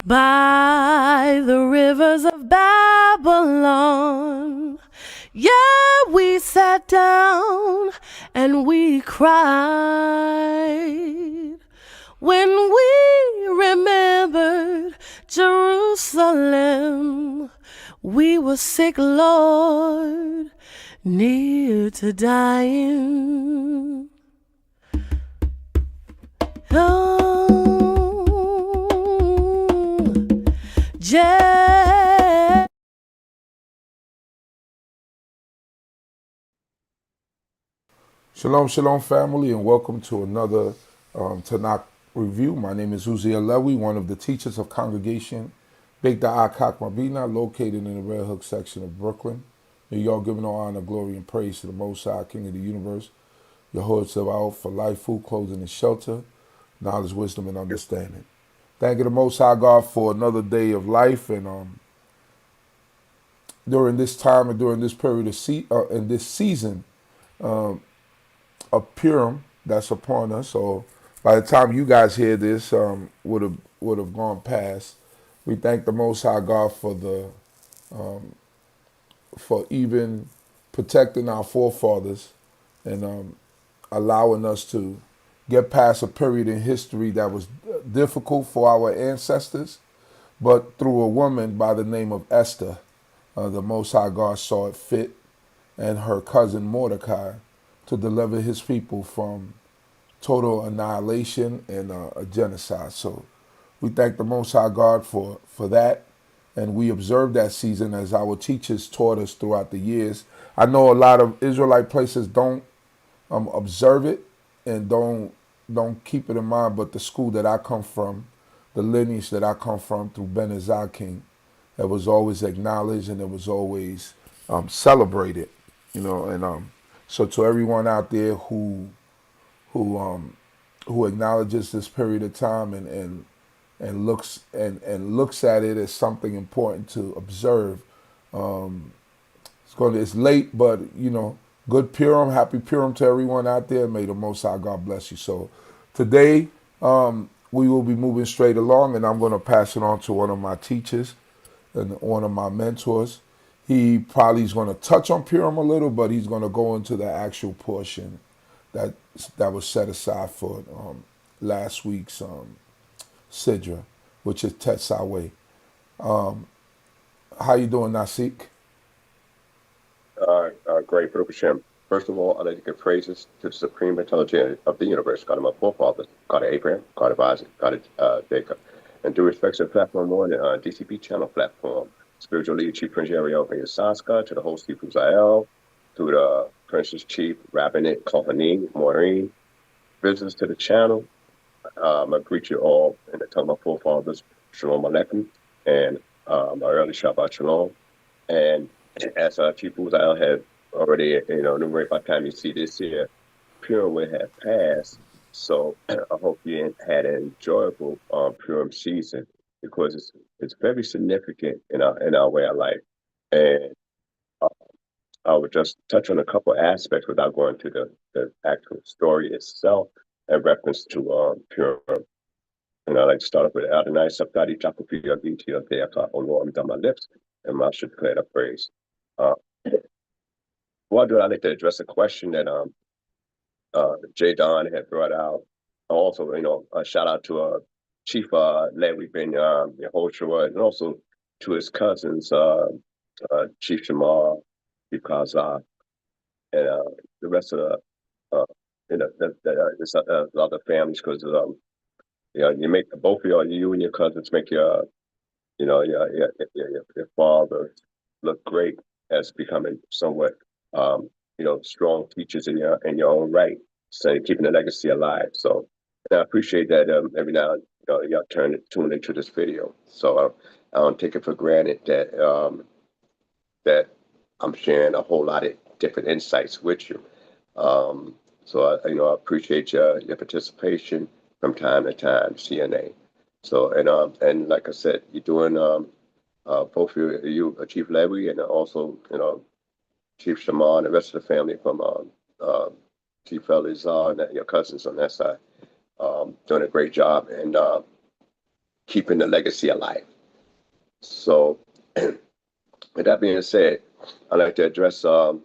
by the rivers of Babylon. Yeah, we sat down and we cried when we remembered Jerusalem. We were sick, Lord, near to dying. Oh, Shalom, shalom, family, and welcome to another Tanakh review. My name is Zurishaddai, one of the teachers of Congregation D.C.B, CHOKMAH, located in the Red Hook section of Brooklyn, New York, giving all honor, glory, and praise to the Most High, King of the universe, Yehudah for life, food, clothing, and shelter, knowledge, wisdom, and understanding. Thank you, the Most High God, for another day of life, and during this time and during this period of in this season of Purim that's upon us. So by the time you guys hear this, would have gone past. We thank the Most High God for even protecting our forefathers and allowing us to get past a period in history that was difficult for our ancestors, but through a woman by the name of Esther, the Most High God saw it fit, and her cousin Mordecai, to deliver his people from total annihilation and a genocide. So we thank the Most High God for that. And we observe that season as our teachers taught us throughout the years. I know a lot of Israelite places don't observe it and don't keep it in mind, but the school that I come from, the lineage that I come from through BINAH King, that was always acknowledged and it was always celebrated, and so to everyone out there who acknowledges this period of time and looks at it as something important to observe, it's late, but good Purim, happy Purim to everyone out there. May the Most High God bless you. So today we will be moving straight along, and I'm going to pass it on to one of my teachers and one of my mentors. He probably is going to touch on Purim a little, but he's going to go into the actual portion that was set aside for last week's Sidra, which is Tetzaweh. How you doing, Nasik? Great, Baruch Hashem. First of all, I'd like to give praises to the Supreme Intelligence of the universe, God of my forefathers, God of Abraham, God of Isaac, God of Jacob, and due respect to the platform on the D.C.B channel platform. Spiritual leader, Chief Prince Ariel Saska, to the host, Chief Uziel, to the Prince's Chief, Rabbinate Kohani, Maureen, visitors to the channel. I greet you all in the tongue of my forefathers, Shalom Aleichem, and my early Shabbat Shalom. And as Chief Uziel had already, enumerated by the time you see this here, Purim will have passed. So I hope you had an enjoyable Purim season, because it's very significant in our way of life. And I would just touch on a couple aspects without going to the actual story itself in reference to Purim. And I'd like to start off with Adonai Sabdadi Jacopi Yagiti Adeaka Olom on my lips, and I should declare the praise. Well, I'd like to address a question that J. Don had brought out. Also, a shout out to Chief Levi Ben Yehoshua, and also to his cousins, Chief Shamar, Chief Kazak, and the rest of the other families, because you make both of you and your cousins make your father look great as becoming somewhat strong teachers in your own right, so keeping the legacy alive. So I appreciate that every now and y'all tune into this video. So I don't take it for granted that that I'm sharing a whole lot of different insights with you. So I appreciate your participation from time to time, CNA. So and like I said, you're doing both of you, Chief Levi, and also Chief Shimon and the rest of the family from Chief Elizar and your cousins on that side, doing a great job. And keeping the legacy alive. So, with that being said, I'd like to address the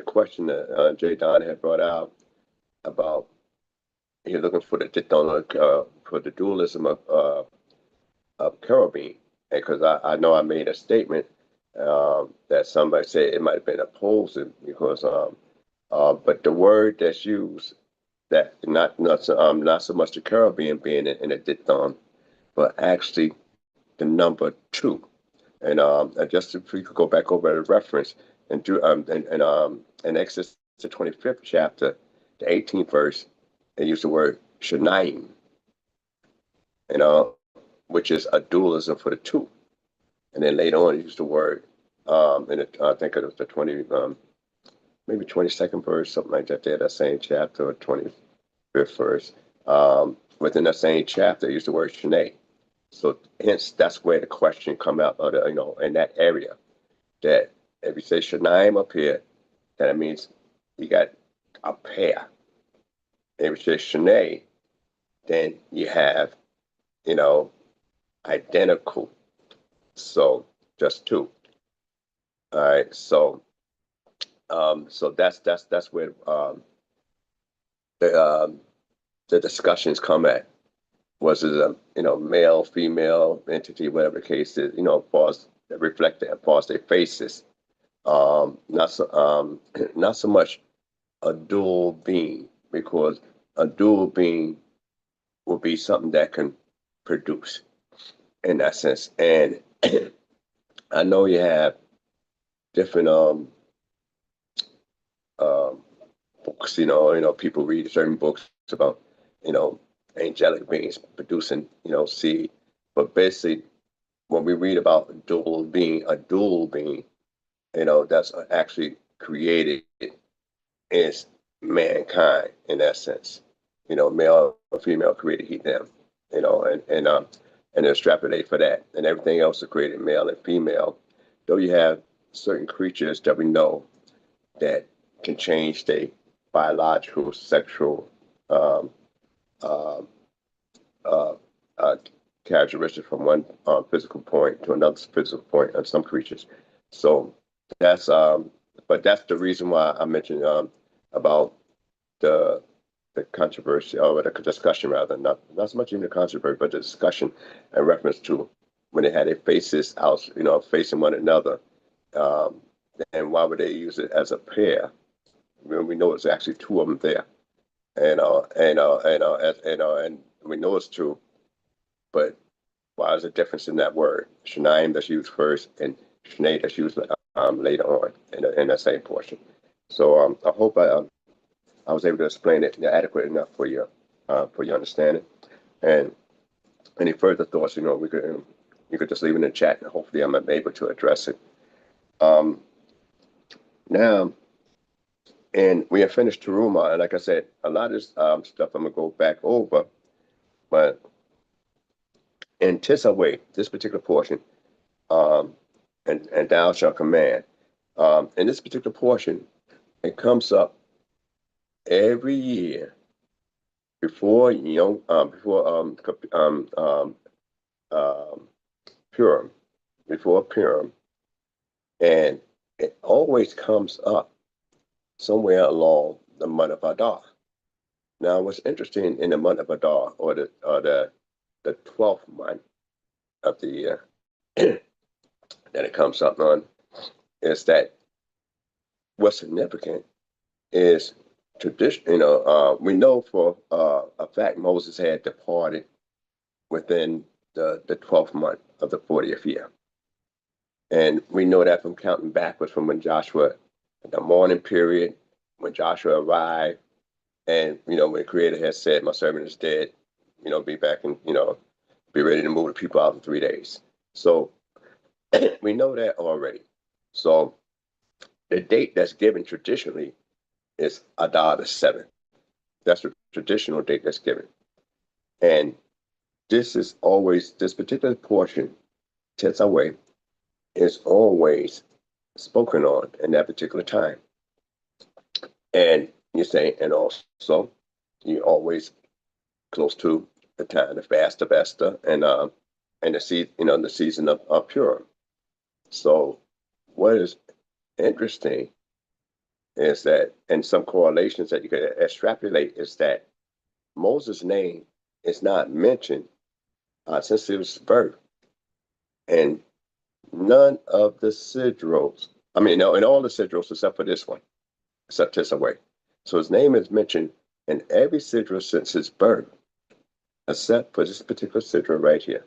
question that J. Don had brought out about he's looking for the dualism of cherubim, because I know I made a statement that somebody said it might have been opposing because but the word that's used, that not so much the cherubim being in a dicton, but actually the number 2. And just if we could go back over the reference and do in Exodus the 25th chapter, the 18th verse, they use the word Shanaim, which is a dualism for the 2. And then later on, they use the word I think it was the 20 maybe 22nd verse, something like that. There, that same chapter, or 25th verse. Within that same chapter, they use the word Shanai. So hence, that's where the question come out of in that area. That if you say Shanaim up here, then it means you got a pair. If you say Shanai, then you have, identical. So just 2. All right. So that's where the discussions come at. Was it a male, female entity, whatever the case is, as far as reflected, as far as their faces. Not so much a dual being, because a dual being will be something that can produce in that sense. And I know you have different books, people read certain books about, angelic beings producing, seed. But basically, when we read about a dual being, that's actually created is mankind in that sense. Male or female created he, them, and extrapolate for that. And everything else is created male and female. Though you have certain creatures that we know that can change their biological, sexual characteristics from one physical point to another physical point on some creatures. So that's but that's the reason why I mentioned about the controversy, or the discussion rather, not so much even the controversy, but the discussion in reference to when they had their faces out, facing one another. And why would they use it as a pair when we know it's actually 2 of them there? And we know it's 2, but why is the difference in that word? Shanaim that's used first, and Shnei that's used later on in the same portion. So I hope I was able to explain it adequate enough for your understanding. And any further thoughts, you could just leave it in the chat, and hopefully I'm able to address it. Now, and we have finished Teruma, and like I said, a lot of this stuff I'm gonna go back over, but in Tetzaweh, this particular portion, and thou shalt command. In this particular portion, it comes up every year before Purim, and it always comes up somewhere along the month of Adar. Now, what's interesting in the month of Adar, or the 12th month of the year that it comes up on, is that what's significant is tradition. We know for a fact Moses had departed within the 12th month of the 40th year. And we know that from counting backwards from when Joshua, the morning period, when Joshua arrived, and, when the Creator had said, my servant is dead, be back and, be ready to move the people out in 3 days. So we know that already. So the date that's given traditionally is Adar the 7th. That's the traditional date that's given. And this particular portion, Tetzaweh, is always spoken on in that particular time. And you say, and also, you always close to the time of fast of Esther, and and the season of Purim. So what is interesting is that, and some correlations that you can extrapolate, is that Moses' name is not mentioned since his birth, and none of the sidros, no, in all the sidros except for this one, except Tetzaweh. So his name is mentioned in every sidro since his birth, except for this particular sidro right here.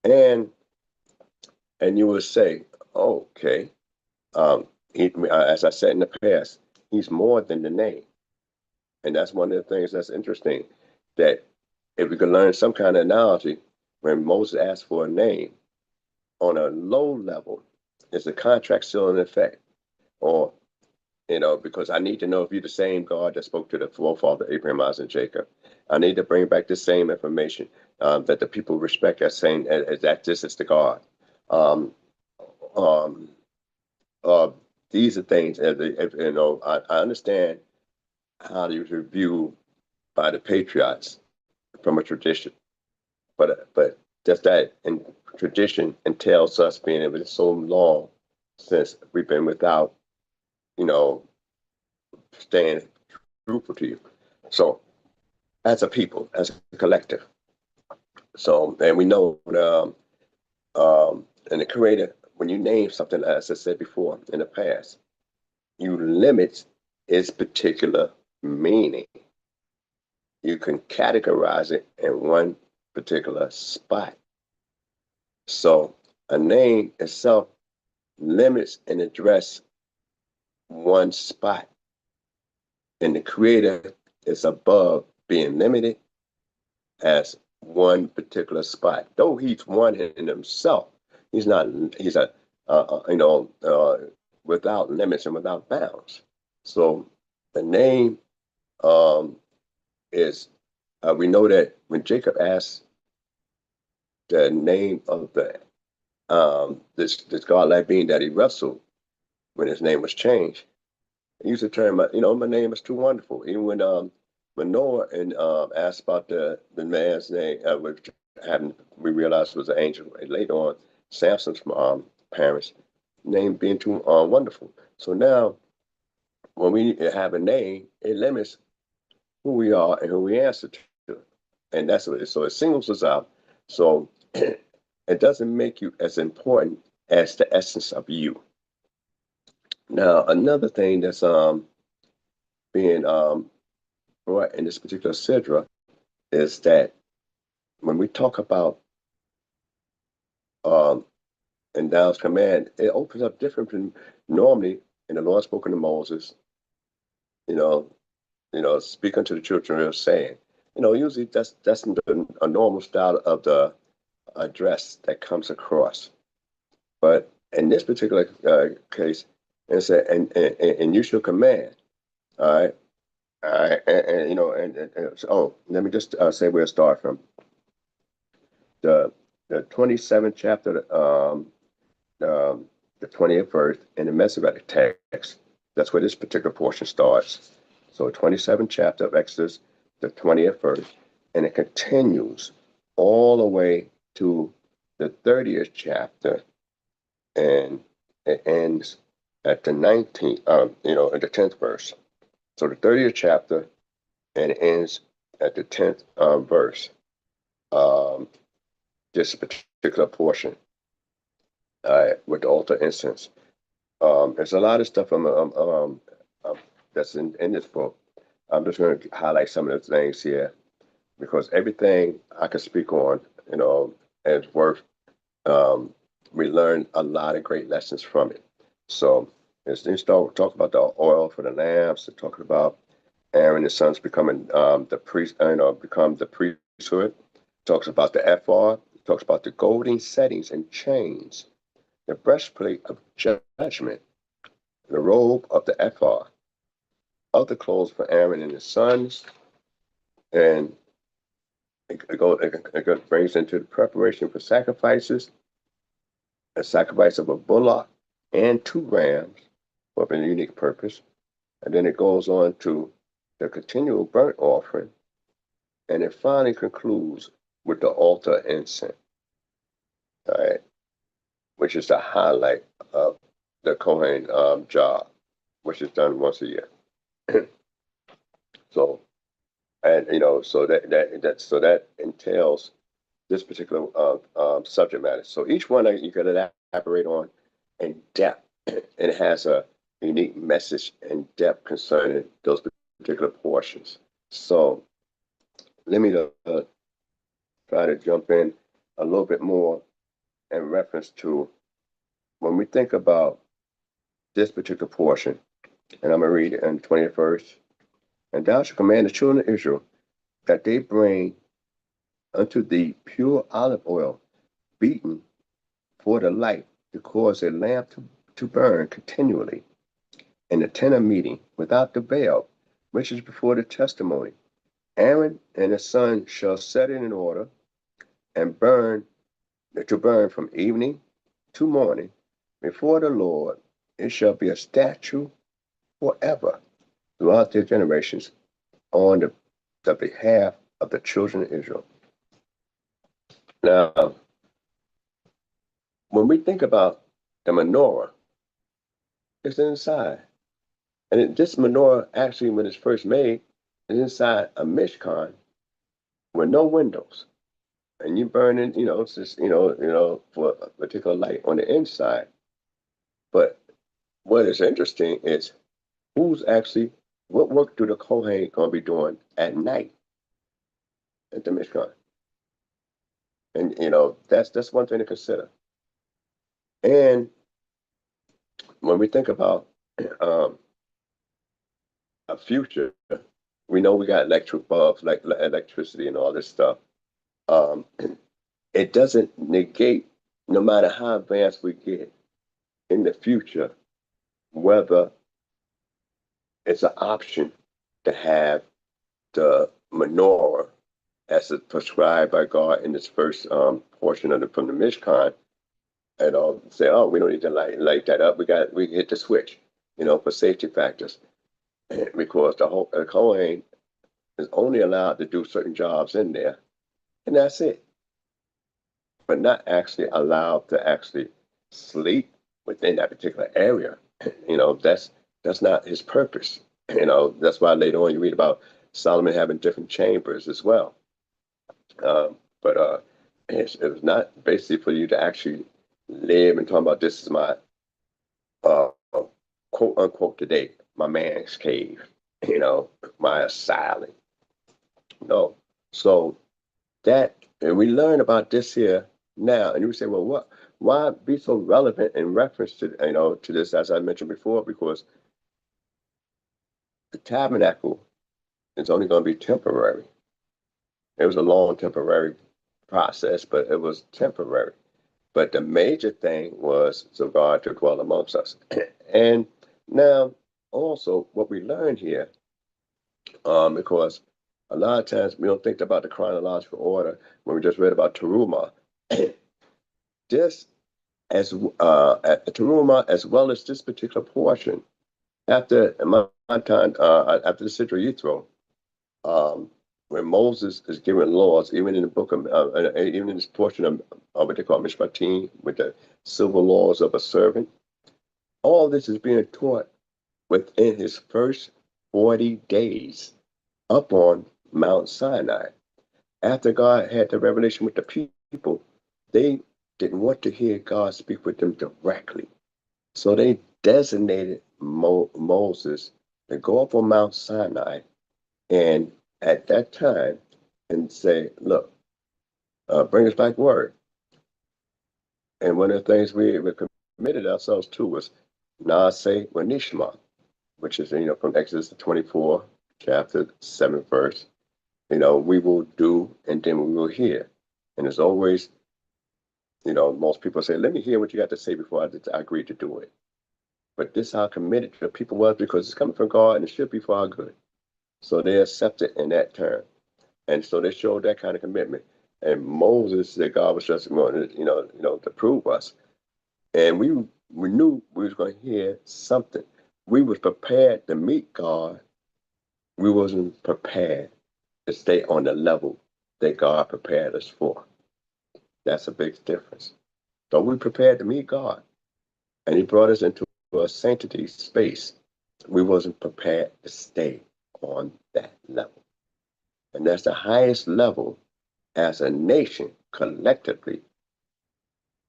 And you will say, okay, as I said in the past, he's more than the name. And that's one of the things that's interesting, that if we could learn some kind of analogy, when Moses asked for a name, on a low level, is the contract still in effect? Or, because I need to know if you're the same God that spoke to the forefather, Abraham, Isaac, and Jacob. I need to bring back the same information that the people respect as saying that this is the God. These are things, I understand how they were viewed by the patriots from a tradition, but just that in tradition entails us being able to so long since we've been without, staying truthful to you. So as a people, as a collective, and we know and the Creator, when you name something, as I said before in the past, you limit its particular meaning. You can categorize it in one particular spot. So a name itself limits and address one spot. And the Creator is above being limited as one particular spot. Though he's one in himself, he's without limits and without bounds. So the name is, we know that when Jacob asked the name of this godlike being that he wrestled, when his name was changed, he used the term, my name is too wonderful. Even when Noah asked about the man's name, which we realized was an angel. And later on, Samson's parents' name being too wonderful. So now, when we have a name, it limits who we are and who we answer to, and that's what it is. So it singles us out. So it doesn't make you as important as the essence of you. Now, another thing that's being brought in this particular sidra is that when we talk about and thou's command, it opens up different from normally in the Lord spoken to Moses, speak unto the children of saying, usually that's a normal style of the address that comes across. But in this particular case, it said, and you shall command, all right? So, let me just say where it starts from. The 27th chapter, the 20th verse in the Masoretic text. That's where this particular portion starts. So 27th chapter of Exodus, the 20th verse, and it continues all the way to the 30th chapter, and it ends at the 19th, at the 10th verse. So the 30th chapter, and it ends at the 10th verse. This particular portion with the altar incense. There's a lot of stuff that's in this book. I'm just going to highlight some of the things here, because everything I can speak on, is worth. We learn a lot of great lessons from it. So let's talk about the oil for the lamps. They're talking about Aaron and his sons becoming the priest, become the priesthood. Talks about the ephod. Talks about the golden settings and chains, the breastplate of judgment, the robe of the ephod, other clothes for Aaron and his sons, and it brings into the preparation for sacrifices, a sacrifice of a bullock and 2 rams for a unique purpose, and then it goes on to the continual burnt offering, and it finally concludes with the altar incense. all right, which is the highlight of the Kohen job, which is done once a year. So, and so that entails this particular subject matter. So each one you can elaborate on in depth, and it has a unique message in depth concerning those particular portions. So let me try to jump in a little bit more in reference to when we think about this particular portion, and I'm going to read it in the 20th verse. And thou shalt command the children of Israel that they bring unto thee pure olive oil, beaten for the light, to cause a lamp to burn continually in the tent of meeting without the veil, which is before the testimony. Aaron and his son shall set it in order and burn from evening to morning before the Lord. It shall be a statute forever throughout their generations on the behalf of the children of Israel. Now, when we think about the menorah, it's inside. And this menorah, actually, when it's first made, is inside a mishkan with no windows. And you burn it, it's just, for a particular light on the inside. But what is interesting is what work do the Kohen going to be doing at night at the mishkan? And, that's one thing to consider. And when we think about a future, we know we got electric bulbs, like electricity and all this stuff. It doesn't negate, no matter how advanced we get in the future, whether it's an option to have the menorah as prescribed by God in this first portion from the Mishkan, and say, oh, we don't need to light that up. We hit the switch, for safety factors, because the Kohen is only allowed to do certain jobs in there, and that's it. But not actually allowed to actually sleep within that particular area. That's not his purpose. That's why later on you read about Solomon having different chambers as well. But it was not basically for you to actually live and talk about this is my quote unquote today, my man's cave, my asylum. No. So and we learn about this here now, and you say, well, why be so relevant in reference to to this, as I mentioned before, because the tabernacle is only going to be temporary. It was a long temporary process, but it was temporary. But the major thing was so God to dwell amongst us. And now also what we learn here, because a lot of times we don't think about the chronological order when we just read about Terumah. This as Terumah, as well as this particular portion, after my time, after the Sidra Yithro, when Moses is given laws, even in the book of, even in this portion of what they call Mishpatim, with the civil laws of a servant, all this is being taught within his first 40 days up on Mount Sinai. After God had the revelation with the people, they didn't want to hear God speak with them directly. So they designated Moses to go up on Mount Sinai and at that time and say, look, bring us back word. And one of the things we committed ourselves to was Nasik Nishma, which is, from Exodus 24, chapter 7 verse. We will do and then we will hear. And as always, most people say, let me hear what you got to say before I agree to do it. But this is how committed the people was, because it's coming from God and it should be for our good. So they accepted in that term. And so they showed that kind of commitment. And Moses said God was just going to, to prove us. And we knew we was going to hear something. We was prepared to meet God. We wasn't prepared to stay on the level that God prepared us for. That's a big difference. So we prepared to meet God, and he brought us into a sanctity space. We wasn't prepared to stay on that level. And that's the highest level as a nation collectively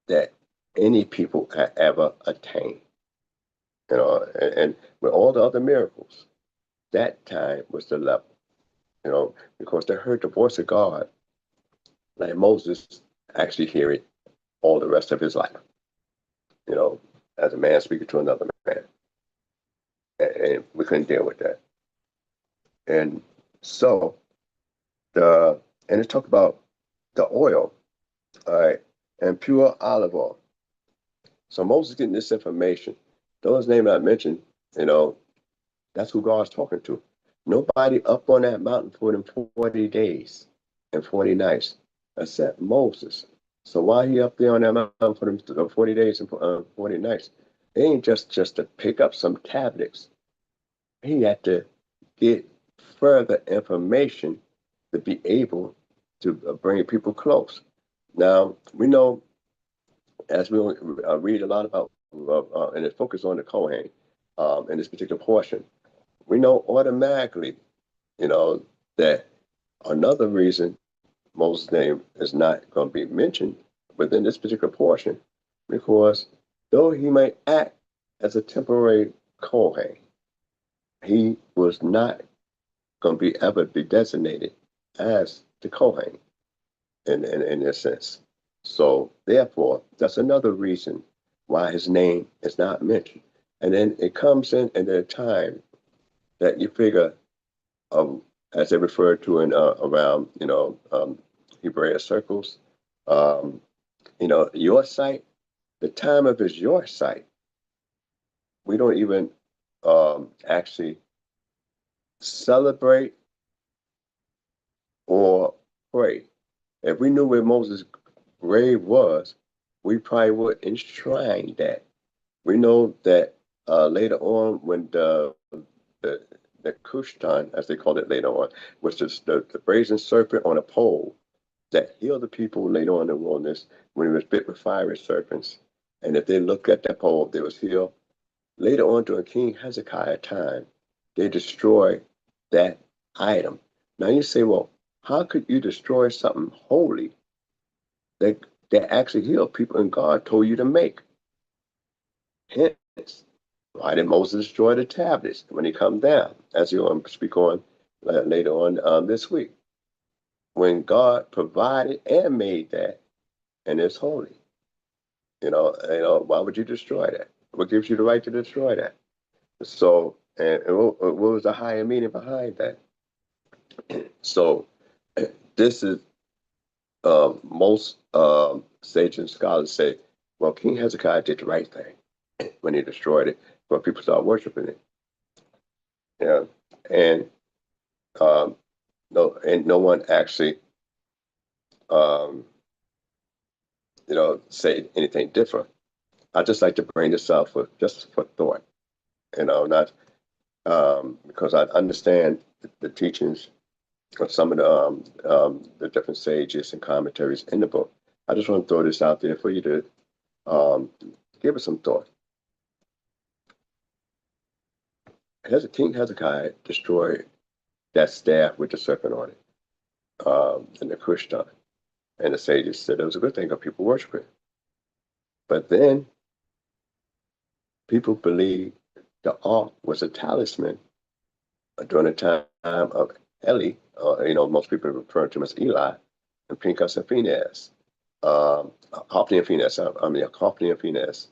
that any people have ever attained. And with all the other miracles, that time was the level, because they heard the voice of God, like Moses actually hear it all the rest of his life, as a man speaking to another man. And we couldn't deal with that. And so and it talked about the oil, all right, and pure olive oil. So Moses getting this information. Those names I mentioned, that's who God's talking to. Nobody up on that mountain for them 40 days and 40 nights except Moses. So why he up there on that mountain for them 40 days and 40 nights? It ain't just to pick up some tablets. He had to get further information to be able to bring people close. Now, we know, as we read a lot about, and it focuses on the Kohen in this particular portion, we know automatically, that another reason Moses' name is not going to be mentioned within this particular portion, because though he might act as a temporary Kohen, he was not going to ever be designated as the Kohen in a sense. So therefore, that's another reason why his name is not mentioned. And then it comes in at a time that you figure, as they refer to in around Hebraic circles, your sight, the time of his your sight. We don't even actually celebrate or pray. If we knew where Moses' grave was, we probably would enshrine that. We know that later on, when the Kushtan, as they called it later on, was just the brazen serpent on a pole that healed the people later on in the wilderness when he was bit with fiery serpents. And if they looked at that pole, they was healed. Later on, during King Hezekiah time, they destroyed that item. Now you say, well, how could you destroy something holy that actually healed people and God told you to make? Hence, why did Moses destroy the tablets when he come down? As you'll speak on later on this week. When God provided and made that, and it's holy. Why would you destroy that? What gives you the right to destroy that? So, and what was the higher meaning behind that? So, this is most sages and scholars say, well, King Hezekiah did the right thing when he destroyed it, but people started worshiping it. Yeah, and no one actually, say anything different. I just like to bring this up for thought, not because I understand the teachings of some of the different sages and commentaries in the book. I just want to throw this out there for you to give it some thought. King Hezekiah destroyed that staff with the serpent on it, in the Kushtan. And the sages said it was a good thing because people worship it. But then people believed the ark was a talisman during the time of Eli, most people refer to him as Eli, and Pinchas and Phinehas, Hophni and Phinehas, Hophni and Phinehas,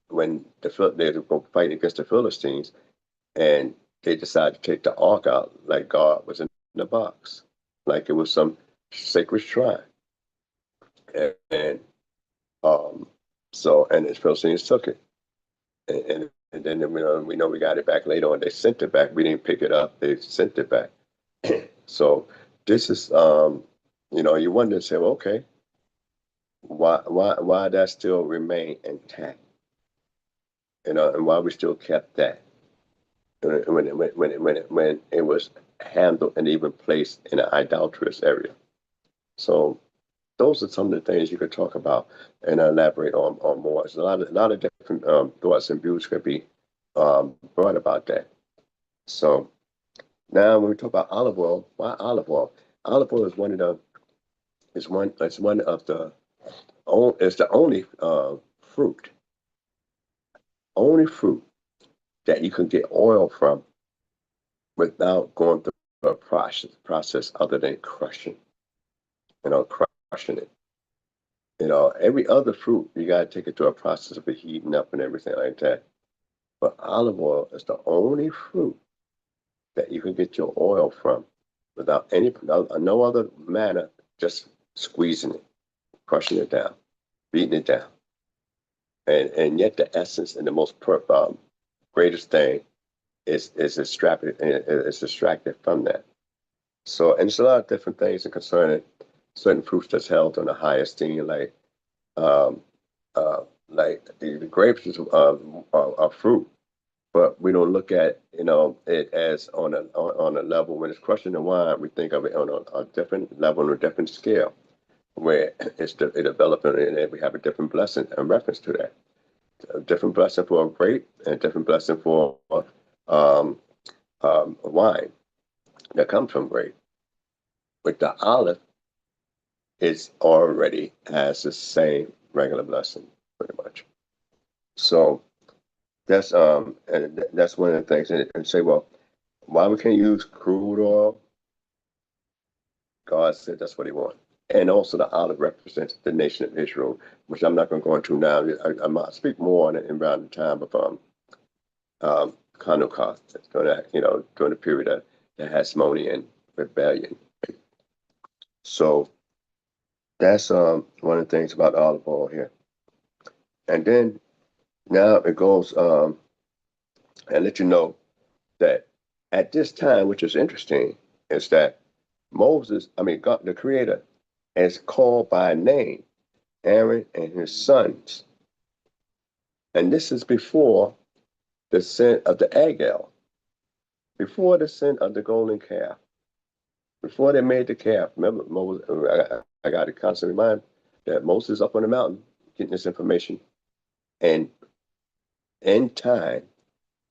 when they were going to fight against the Philistines, and they decided to take the ark out like God was in the box, like it was some sacred shrine. And the Philistines took it. And then we know we got it back later on. They sent it back. We didn't pick it up. They sent it back. So this is, you wonder and say, well, okay, why that still remain intact? And why we still kept that when it was handled and even placed in an idolatrous area. So those are some of the things you could talk about and elaborate on more. There's a lot of different thoughts and views could be brought about that. So now when we talk about olive oil, why olive oil? Olive oil is the only fruit that you can get oil from without going through a process other than crushing. Crushing it. Every other fruit, you got to take it through a process of heating up and everything like that. But olive oil is the only fruit that you can get your oil from without no other manner, just squeezing it, crushing it down, beating it down. And yet the essence and the most greatest thing is extracted from that. So, and there's a lot of different things concerning certain fruits that's held on the highest esteem, like the grapes is a fruit, but we don't look at it as on a level when it's crushed in the wine. We think of it on a different level, on a different scale, where it's developing, and we have a different blessing in reference to that. A different blessing for a grape and a different blessing for wine that comes from grape. With the olive, it already has the same regular blessing, pretty much. So that's one of the things. And say, well, why we can't use crude oil? God said that's what He wants. And also the olive represents the nation of Israel, which I'm not going to go into now. I might speak more on it around the time of Hanukkah, during the period of the Hasmonean rebellion. So that's one of the things about olive oil here. And then now it goes and let you know that at this time, which is interesting, is that God, the Creator, is called by name Aaron and his sons. And this is before the sin of the Agel, before the sin of the golden calf, before they made the calf. Remember, Moses, I got to constantly remind that Moses up on the mountain getting this information. And in time,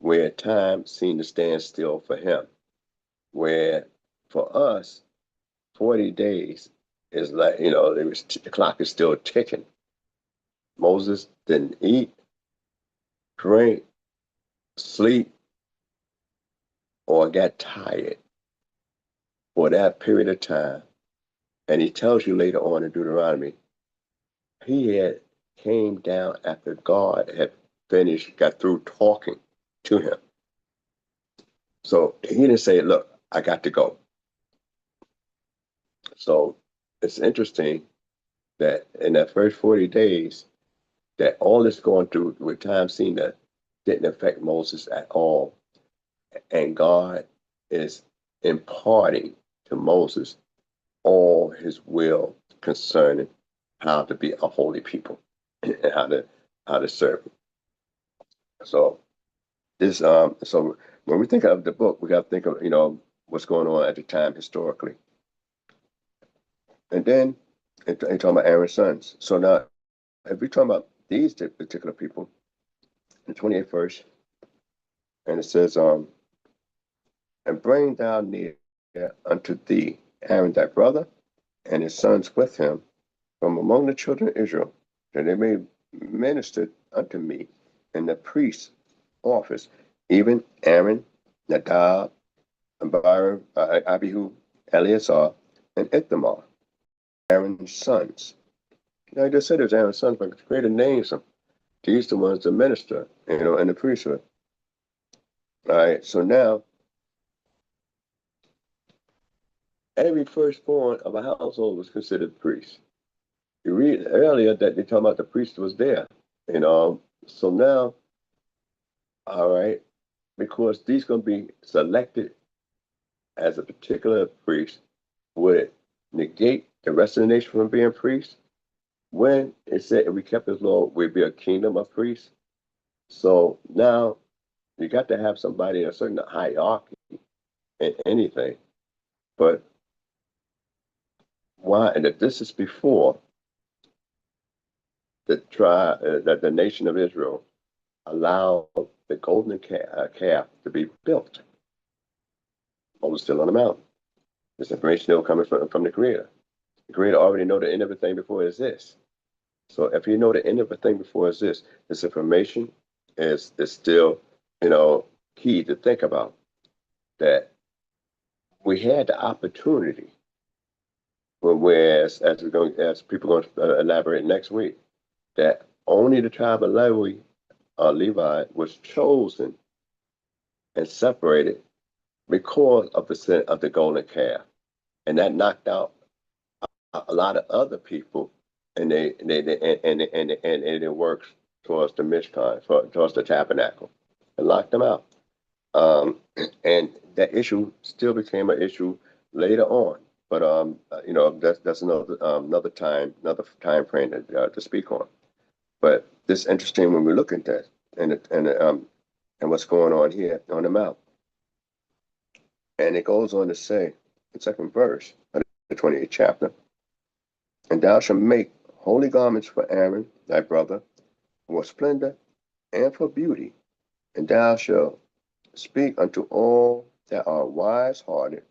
where time seemed to stand still for him, where for us, 40 days is like, the clock is still ticking. Moses didn't eat, drink, sleep, or got tired for that period of time. And he tells you later on in Deuteronomy, he had came down after God had got through talking to him. So he didn't say, look, I got to go. So it's interesting that in that first 40 days, that all this going through with time seemed that didn't affect Moses at all. And God is imparting to Moses all his will concerning how to be a holy people and how to serve him. So this so when we think of the book, we got to think of what's going on at the time historically. And then and talking about Aaron's sons. So now if we talk about these particular people, in the 28th verse, and it says, and bring thou near unto thee Aaron thy brother, and his sons with him, from among the children of Israel, that they may minister unto me in the priest's office, even Aaron, Nadab, Abihu, Eleazar, and Ithamar, Aaron's sons. Now, I just said it was Aaron's sons, but created names them. These are the ones that minister, in the priesthood. All right, so now, every firstborn of a household was considered priest. You read earlier that they talk about the priest was there, So now, all right, because these going to be selected as a particular priest, would it negate the rest of the nation from being priests? When it said if we kept his law, we'd be a kingdom of priests. So now you got to have somebody in a certain hierarchy in anything. But why, and that this is before that the nation of Israel allowed the golden calf to be built. Moses still on the mountain. This information still coming from the Creator. The Creator already know the end of everything before it exists. So if you know the end of everything before it exists, this information is still, key to think about. That we had the opportunity, whereas as people are going to elaborate next week, that only the tribe of Levi was chosen and separated because of the sin of the golden calf, and that knocked out a lot of other people, and it works towards the Mishkan, towards the tabernacle, and locked them out. And that issue still became an issue later on, but that's another time frame to speak on. But this interesting when we look at that and what's going on here on the mount. And it goes on to say, the second verse of the 28th chapter, and thou shalt make holy garments for Aaron thy brother, for splendor and for beauty, and thou shalt speak unto all that are wise hearted,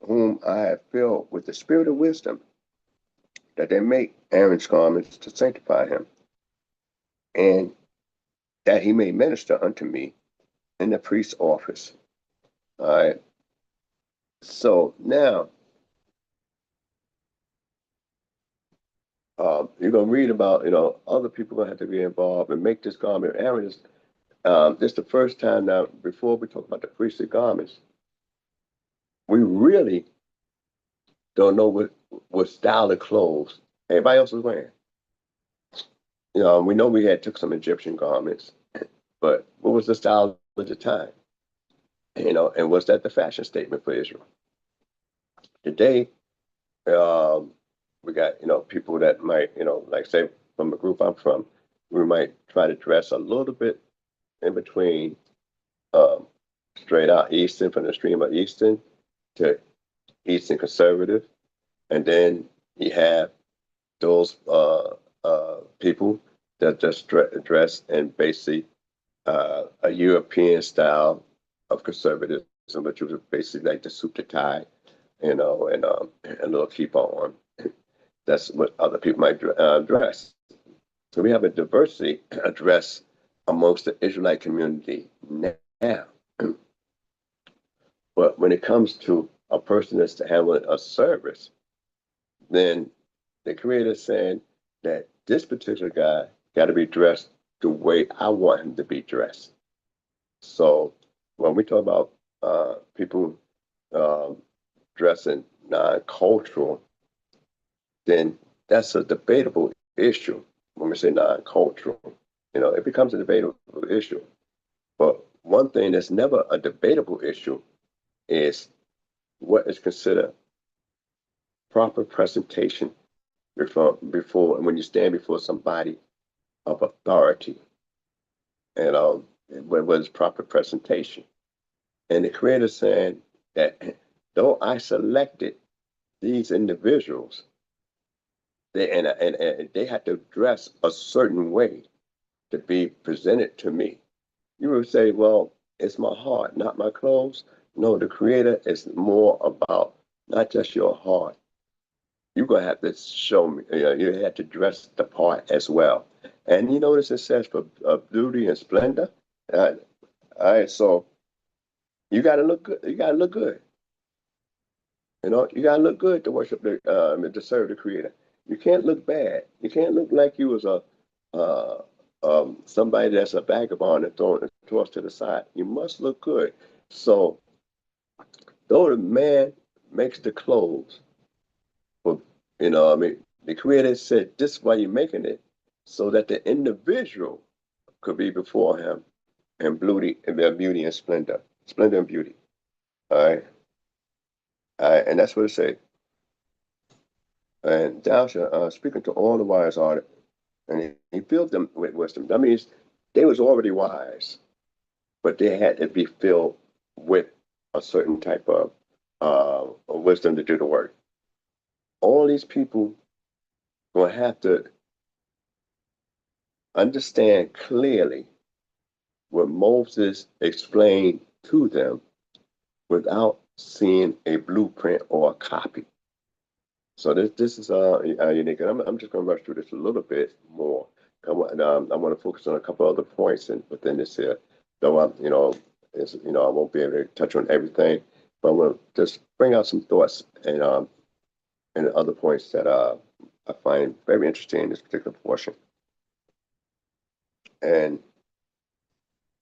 whom I have filled with the spirit of wisdom, that they make Aaron's garments to sanctify him, and that he may minister unto me in the priest's office. All right. So now, you're going to read about, other people going to have to be involved and make this garment. Aaron is, this is the first time now, before we talk about the priestly garments, we really don't know what style of clothes everybody else was wearing. We know we took some Egyptian garments, but what was the style at the time? And was that the fashion statement for Israel? Today, we got, people that might, like say from the group I'm from, we might try to dress a little bit in between straight out Eastern, from the stream of Eastern to Eastern conservative. And then you have those people that just dress in basically a European style of conservatism, which was basically like the suit to tie, and a little keep on. That's what other people might dress. So we have a diversity address amongst the Israelite community now. But when it comes to a person that's handling a service, then the Creator is saying that this particular guy got to be dressed the way I want him to be dressed. So when we talk about people dressing non-cultural, then that's a debatable issue. When we say non-cultural, it becomes a debatable issue. But one thing that's never a debatable issue is what is considered proper presentation before when you stand before somebody of authority, what is proper presentation. And the Creator saying that though I selected these individuals, they had to dress a certain way to be presented to me. You would say, well, it's my heart, not my clothes. No, the Creator is more about not just your heart. You're going to have to show me, you have to dress the part as well. And you notice it says for beauty and splendor. All right, so you got to look good. You got to look good. You got to look good to worship to serve the Creator. You can't look bad. You can't look like you was somebody that's a vagabond and throwing it tossed to the side. You must look good. So, though the man makes the clothes, but the Creator said this is why you're making it, so that the individual could be before Him in beauty and splendor and beauty. All right, and that's what it said. And thou shalt speak unto all the wise hearted, and he filled them with wisdom. That means they was already wise, but they had to be filled with a certain type of wisdom to do the work. all these people going to have to understand clearly what Moses explained to them without seeing a blueprint or a copy. So this is unique, and I'm just going to rush through this a little bit more. I want to focus on a couple other points within this here, though I won't be able to touch on everything, but I'm going to just bring out some thoughts and other points that I find very interesting in this particular portion.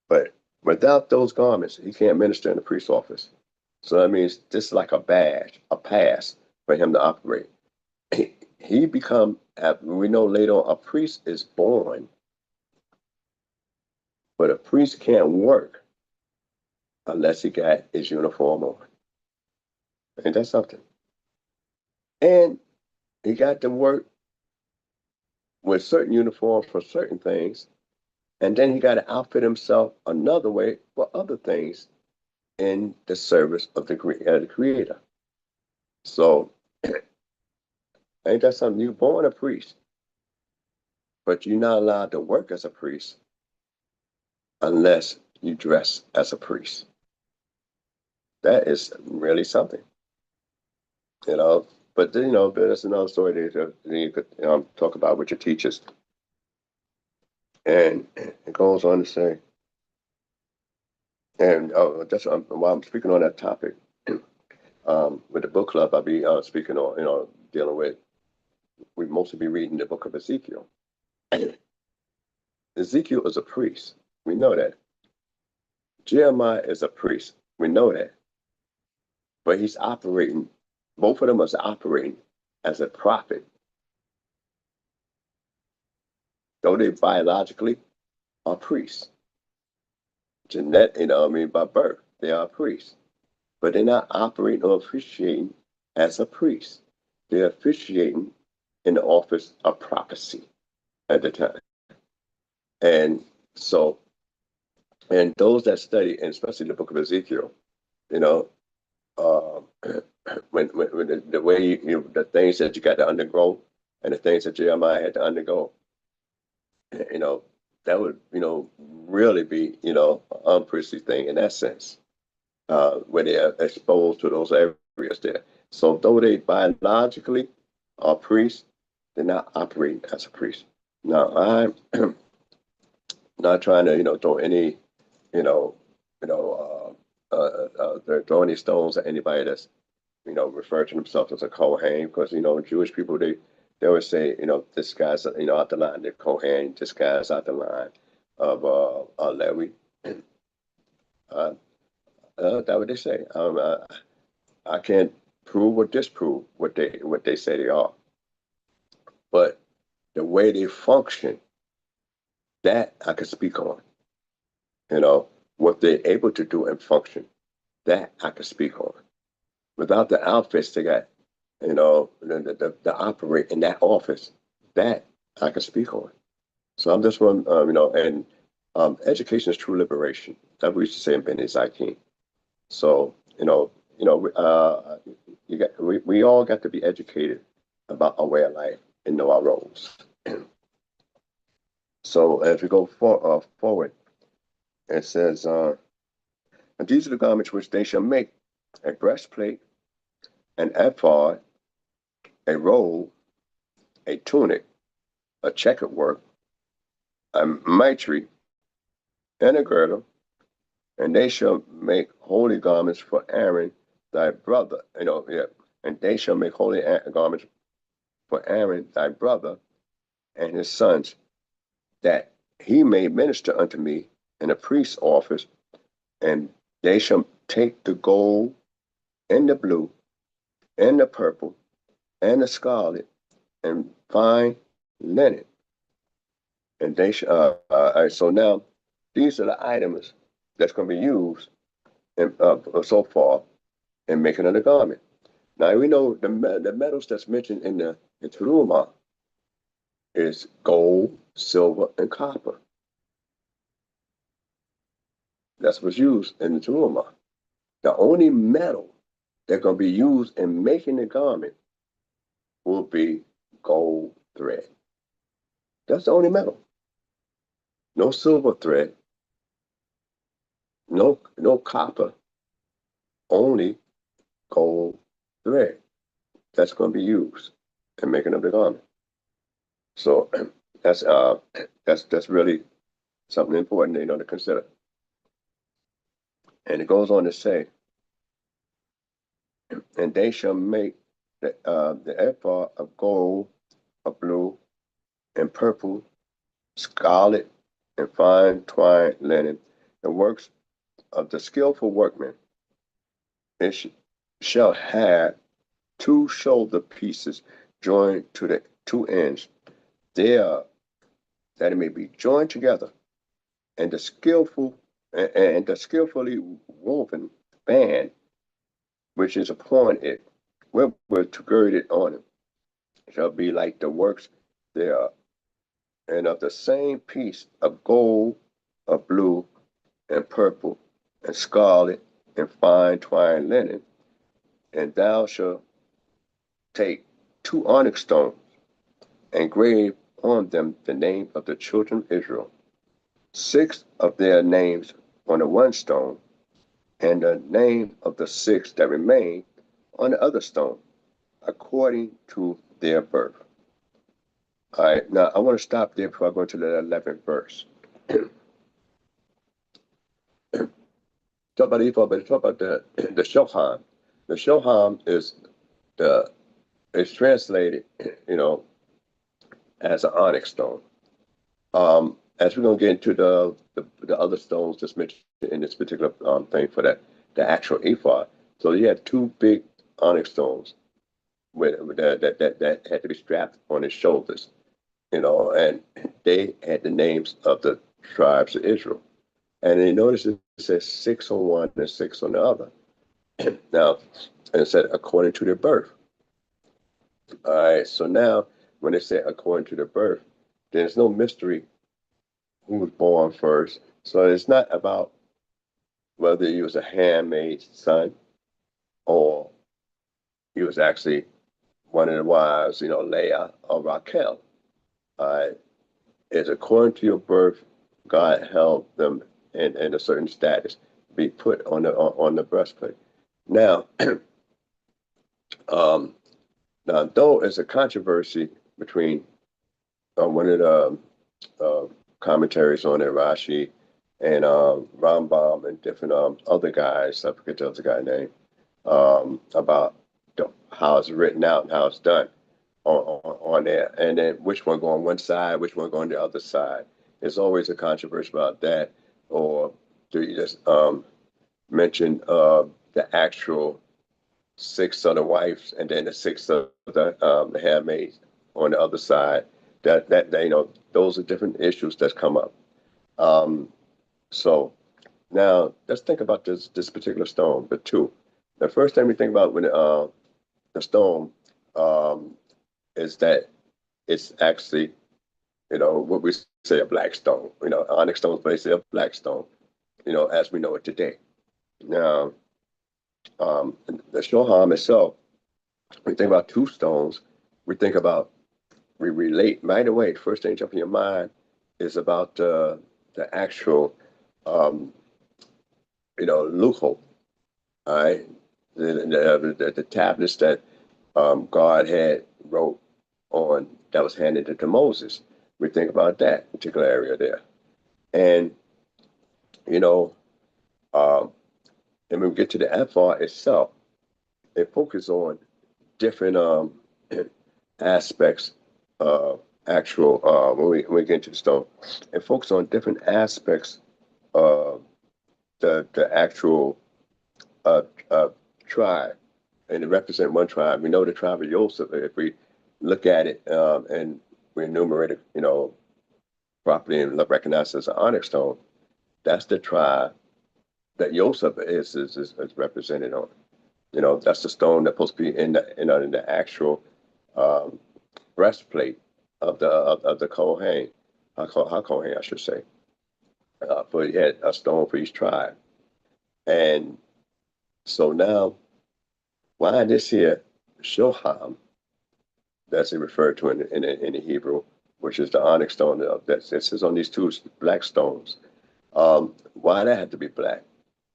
But without those garments, he can't minister in the priest's office. So that means this is like a badge, a pass for him to operate. He become, we know later on, a priest is born, but a priest can't work unless he got his uniform on. Ain't that something? And he got to work with certain uniforms for certain things, and then he got to outfit himself another way for other things in the service of the Creator. So, ain't that something? You're born a priest, but you're not allowed to work as a priest unless you dress as a priest. That is really something, you know. But but that's another story that you could talk about with your teachers. And it goes on to say, and that's while I'm speaking on that topic, with the book club, I'll be speaking on, dealing with. We mostly be reading the book of Ezekiel. Ezekiel is a priest. We know that. Jeremiah is a priest. We know that. But he's operating, both of them are operating as a prophet. Though they biologically are priests. Jeanette, by birth, they are priests. But they're not operating or officiating as a priest. They're officiating in the office of prophecy at the time. And so, and those that study, and especially the book of Ezekiel, when the way the things that you got to undergo and the things that Jeremiah had to undergo, that would really be an unpriestly thing in that sense, where they are exposed to those areas there. So though they biologically are priests, they're not operating as a priest. Now I'm not trying to throw any throw any stones at anybody that's refer to themselves as a Kohen, because Jewish people they always say this guy's out the line, they're Kohen, this guy's out the line of Levi. That's what they say. I can't prove or disprove what they say they are, but the way they function, that I can speak on. What they're able to do and function, that I can speak on. Without the outfits they got, the operate in that office, that I can speak on. So I'm just one, and education is true liberation. That we used to say in BINAH. So we all got to be educated about our way of life and know our roles. So as we go forward, it says, and these are the garments which they shall make: a breastplate, an ephod, a robe, a tunic, a checkered work, a mitre, and a girdle. And they shall make holy garments for Aaron thy brother. And they shall make holy garments for Aaron thy brother and his sons, that he may minister unto me in the priest's office. And they shall take the gold and the blue and the purple and the scarlet and fine linen. And they shall. So now, these are the items that's going to be used so far in making of the garment. Now we know the metals that's mentioned in the Torah is gold, silver, and copper. That's what's used in the Torah. The only metal that's going to be used in making the garment will be gold thread. That's the only metal. No silver thread, no copper, only gold thread. That's going to be used in making up the garment. So that's really something important, to consider. And it goes on to say, and they shall make the ephod of gold, of blue, and purple, scarlet, and fine twined linen, the works of the skillful workman. It shall have 2 shoulder pieces joined to the 2 ends, there that it may be joined together, and the skillfully woven band which is upon it, wherewith to gird it on it, shall be like the works thereof, and of the same piece of gold, of blue, and purple, and scarlet, and fine twined linen. And thou shalt take 2 onyx stones, and grave on them the name of the children of Israel, 6 of their names on the one stone, and the name of the 6 that remain on the other stone, according to their birth. All right, now I want to stop there before I go into the 11th verse. Talk about the ephod, but talk about the shoham. The shoham is translated, as an onyx stone. As we're going to get into the other stones just mentioned in this particular thing for the actual ephod. So you had 2 big onyx stones that had to be strapped on his shoulders, and they had the names of the tribes of Israel. And then you notice it says 6 on one and 6 on the other. Now, and it said according to their birth. All right, so now when they say according to their birth, there's no mystery who was born first. So it's not about whether he was a handmaid's son or he was actually one of the wives, Leah or Raquel. It's according to your birth, God held them in a certain status, be put on the breastplate. Now, now though it's a controversy between one of the commentaries on it, Rashi and Rambam and different other guys, I forget the other guy's name, about how it's written out and how it's done on there, and then which one go on one side, which one go on the other side. There's always a controversy about that. Or do you just mention the actual 6 of the wives and then the 6 of the handmaids on the other side? That those are different issues that come up. So now let's think about this particular stone, the 2. The first thing we think about when the stone is that it's actually, what we say a black stone. Onyx stone is basically a black stone, as we know it today. Now, the shoham itself, we think about 2 stones, we relate right away. The first thing jump in your mind is about the actual, luchot, all right? The tablets that God had wrote on, that was handed to Moses. We think about that particular area there. And, and when we get to the ephod itself, it focuses on different aspects of actual, when we get into the stone, it focuses on different aspects of the actual tribe, and it represents one tribe. We know the tribe of Joseph. If we look at it and we enumerate it, properly and recognize it as an onyx stone, that's the tribe that Joseph is represented on. That's the stone that's supposed to be in the actual breastplate of the Kohen, Kohen, I should say. For he had a stone for each tribe. And so now, why this here shoham that's referred to in the Hebrew, which is the onyx stone. That sits on these two black stones. Why that had to be black,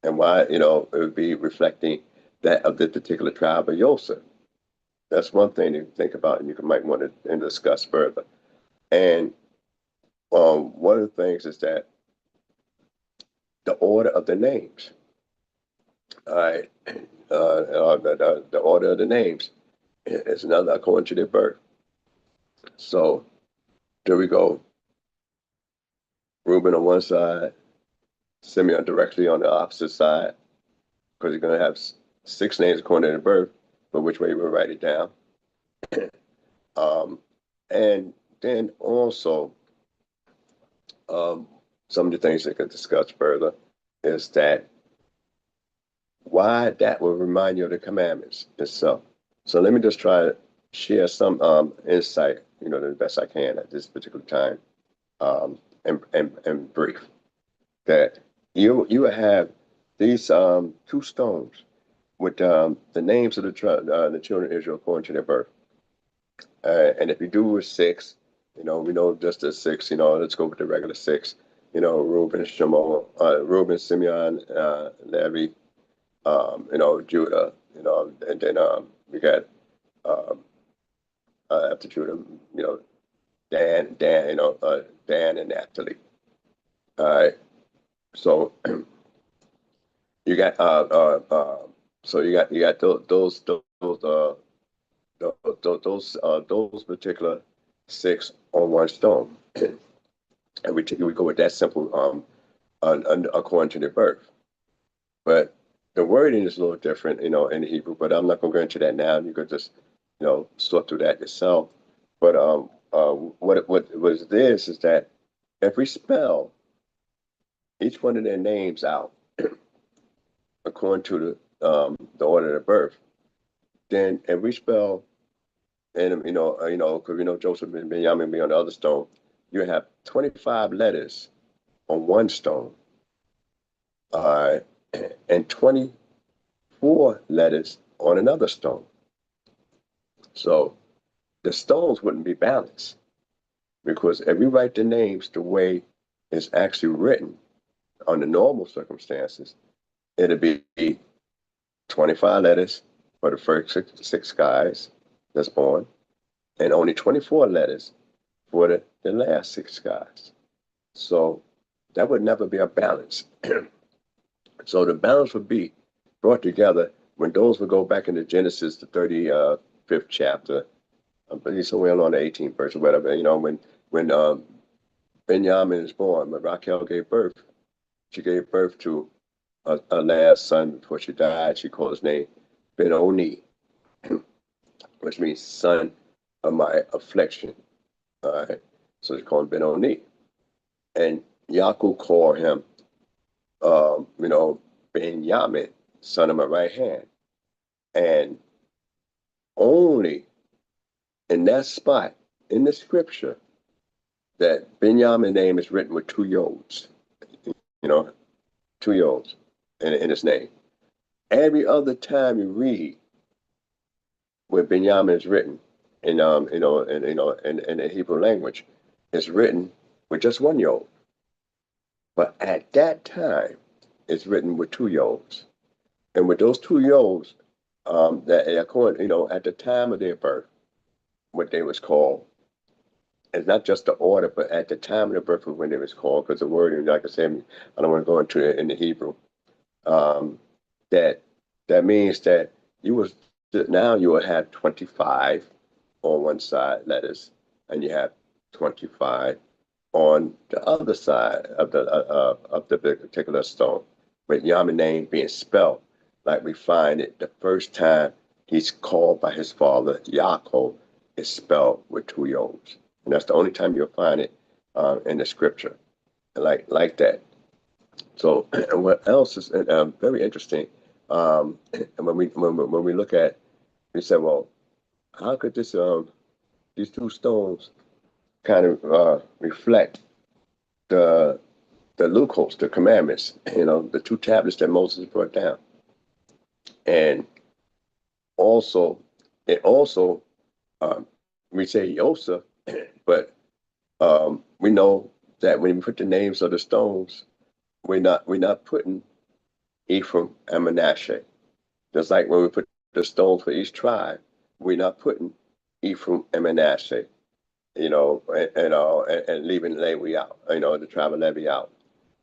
and why it would be reflecting that of the particular tribe of Yosef. That's one thing to think about, and you might want to discuss further. And one of the things is that the order of the names. All right, the order of the names is another according to their birth. So there we go. Reuben on one side, Simeon directly on the opposite side, because you're going to have 6 names according to their birth, but which way you will write it down. And then also, some of the things that could discuss further is that why that will remind you of the commandments itself. So let me just try to share some insight, the best I can at this particular time, and brief. That you have these 2 stones with the names of the children of Israel according to their birth. And if you do with 6, we know just the 6, let's go with the regular 6. Reuben, Reuben, Simeon, Levi, Judah, and then we got after Judah, Dan, Dan and Naphtali. All right. So you got those particular 6 on one stone, and we go with that simple according to their birth. But the wording is a little different, in the Hebrew. But I'm not going to go into that now. You could just sort through that yourself. But what it is that if we spell each one of their names out according to the order of their birth, then if we spell, and because Joseph and Benjamin be on the other stone, you have 25 letters on one stone, and 24 letters on another stone. So the stones wouldn't be balanced, because if we write the names the way it's actually written under normal circumstances, it'd be 25 letters for the first six guys that's born, and only 24 letters for the last 6 guys. So that would never be a balance. So the balance would be brought together when those would go back into Genesis, the 35th chapter, I believe somewhere along the 18th verse or whatever. When Benjamin is born, when Raquel gave birth, she gave birth to a last son before she died. She called his name Ben-Oni, which means son of my affliction. All right, so they call him Ben-Oni, and Yaakov called him, Benjamin, son of my right hand, and only in that spot in the scripture that Benjamin's name is written with 2 yods, 2 yods in his name. Every other time you read where Benjamin is written in the Hebrew language, it's written with just 1 yod. But at that time, it's written with 2 yods. And with those 2 yods, that according, at the time of their birth, what they was called, it's not just the order, but at the time of the birth of when they was called, because the word, like I said, I don't want to go into it in the Hebrew. That means that you will have 25 on one side letters, and you have 25 on the other side of the particular stone, with Yahweh's name being spelled like we find it the first time he's called by his father Yaakov, is spelled with 2 yods, and that's the only time you'll find it in the scripture, like that. So, and what else is very interesting? And when we look at, we say, well, how could these 2 stones kind of reflect the loopholes, the commandments, the 2 tablets that Moses brought down, and it also we say Yosef, but we know that when we put the names of the stones, we're not putting Ephraim and Manasseh. Just like when we put the stones for each tribe, we're not putting Ephraim and Manasseh, and leaving Levi out, the tribe of Levi out.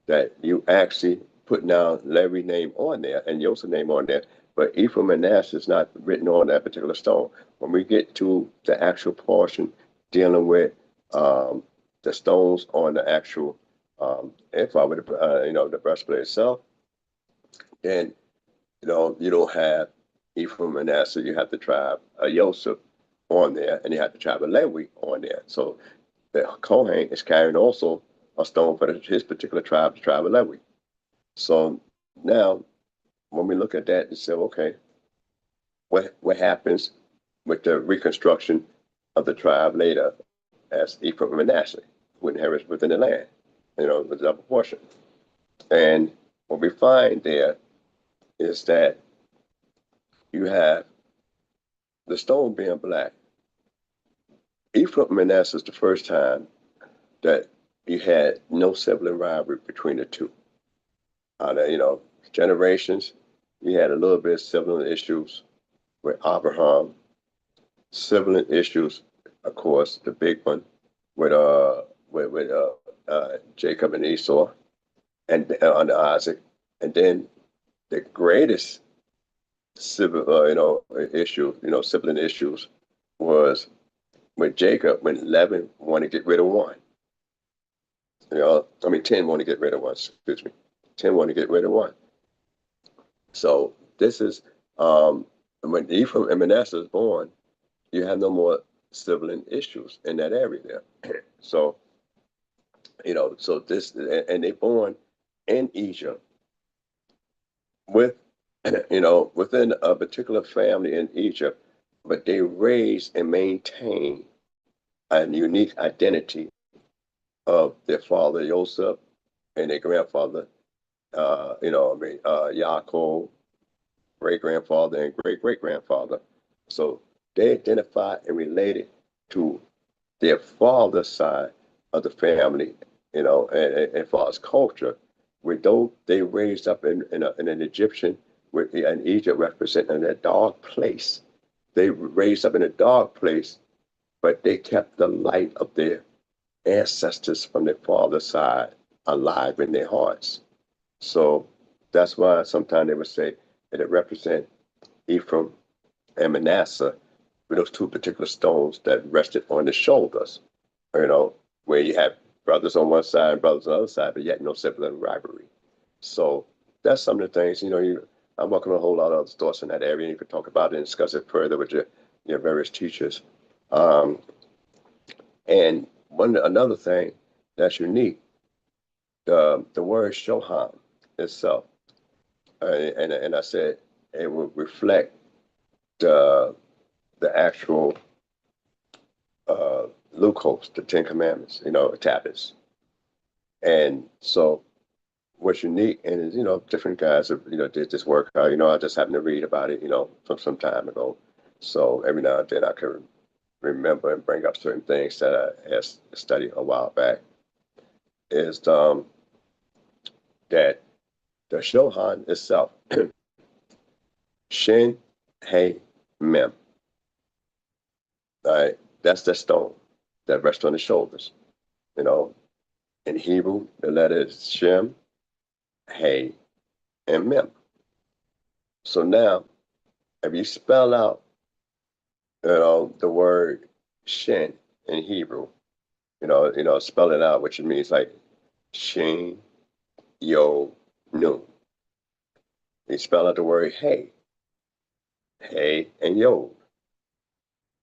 That you actually put down Levi's name on there and Joseph's name on there, but Ephraim and Manasseh is not written on that particular stone. When we get to the actual portion dealing with the stones on the actual ephod with the breastplate itself, then you don't have Ephraim and Manasseh. You have the tribe of Joseph on there, and you have the tribe of Levi on there. So the Kohen is carrying also a stone for his particular tribe, the tribe of Levi. So now, when we look at that and say, okay, what happens with the reconstruction of the tribe later as Ephraim and Manasseh, who inherits within the land, the double portion. And what we find there is that you have the stone being black. Ephraim and Manasseh is the first time that you had no sibling rivalry between the two. Generations, you had a little bit of sibling issues with Abraham, sibling issues, of course, the big one with Jacob and Esau, and under Isaac, and then the greatest sibling issues was with Jacob when 11 wanted to get rid of one. 10 want to get rid of one. Excuse me, 10 want to get rid of one. So this is when Ephraim and Manasseh is born, you have no more sibling issues in that area there. So so this, and they born in Egypt with within a particular family in Egypt, but they raise and maintain a unique identity of their father Joseph and their grandfather, Yaakov, great grandfather and great great grandfather. So they identify and related to their father's side of the family, and as far as culture, where though they raised up in an Egyptian, in Egypt representing a dark place. They raised up in a dark place, but they kept the light of their ancestors from their father's side alive in their hearts. So that's why sometimes they would say that it represents Ephraim and Manasseh with those two particular stones that rested on the shoulders, where you have brothers on one side and brothers on the other side, but yet no sibling rivalry. So that's some of the things, I'm working on a whole lot of other thoughts in that area, and you could talk about it and discuss it further with your various teachers. And another thing that's unique, the word Shoham itself, and I said it will reflect the actual Lucos, the Ten Commandments, tablets. And so what's unique, and different guys have did this work. I just happened to read about it, from some time ago. So every now and then I can remember and bring up certain things that I had studied a while back. Is that the Shohan itself, Shin, Hey, Mem. All right, that's the stone that rests on the shoulders. In Hebrew, the letter is Shem, Hey, and Mem. So now, if you spell out, the word Shin in Hebrew, spell it out, which means like Shin, Yo, Nu. You spell out the word Hey, Hey, and Yo.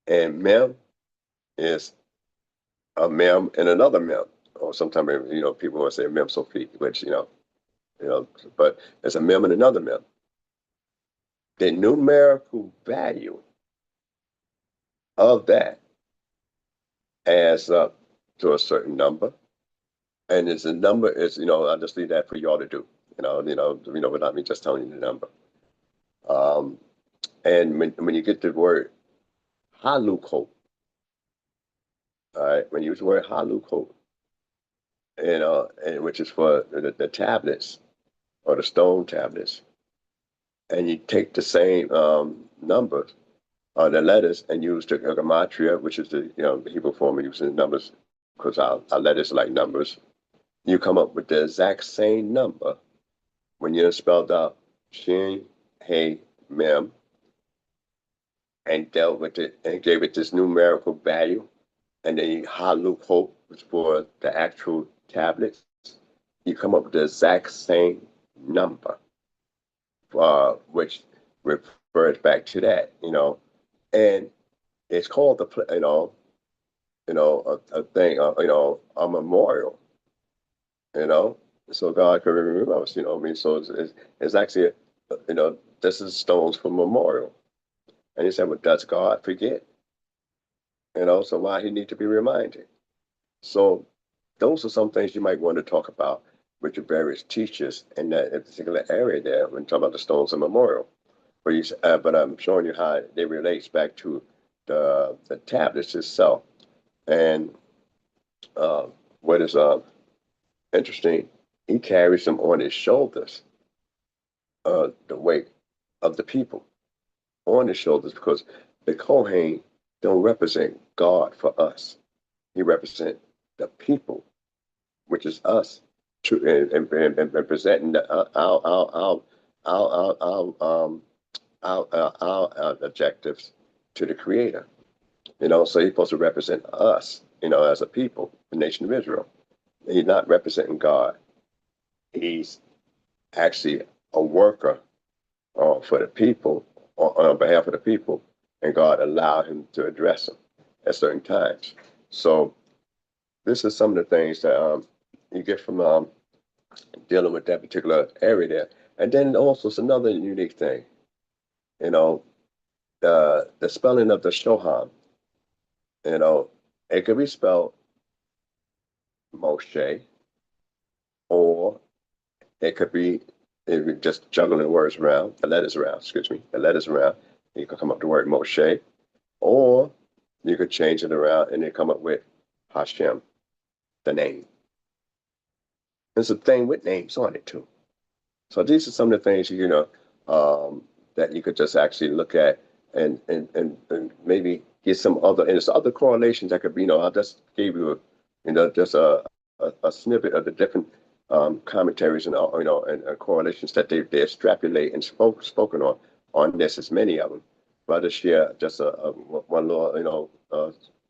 And Mem is a Mem and another Mem. Or sometimes, people want to say Mem Sophie, which, but it's a Mem and another Mem. The numerical value of that adds up to a certain number. And it's a number is, I'll just leave that for y'all to do, without me just telling you the number. And when you get the word Haluko, All right, when you use the word halukot, and which is for the tablets or the stone tablets, and you take the same numbers or the letters and use the gematria, which is the the Hebrew form of using numbers, because our letters are like numbers. You come up with the exact same number when you spelled out Shin, Hey, Mem, and dealt with it and gave it this numerical value, and then you halukot, which for the actual tablets, you come up with the exact same number, which refers back to that, and it's called a thing, a memorial, you know. So God can remember us, I mean, so it's actually, this is stones for memorial. And he said, well, does God forget? So why he need to be reminded? So those are some things you might want to talk about with your various teachers in that particular area there when talking about the stones of memorial. But I'm showing you how they relates back to the tablets itself. And what is interesting, he carries them on his shoulders, the weight of the people on his shoulders, because the Kohen don't represent God for us. He represents the people, which is us, and presenting our objectives to the Creator. So he's supposed to represent us, as a people, the nation of Israel. He's not representing God. He's actually a worker for the people, on behalf of the people, and God allowed him to address them at certain times. So this is some of the things that you get from dealing with that particular area there. And then also it's another unique thing, the spelling of the Shoham. It could be spelled Moshe, or it could be just juggling the letters around, the letters around. You could come up with the word Moshe, or you could change it around and then come up with Hashem, the name. There's a thing with names on it too. So these are some of the things, that you could just actually look at and maybe get some other, and there's other correlations that could be, I just gave you just a snippet of the different commentaries and and correlations that they extrapolate and spoken on this. As many of them, but I'll just share just one little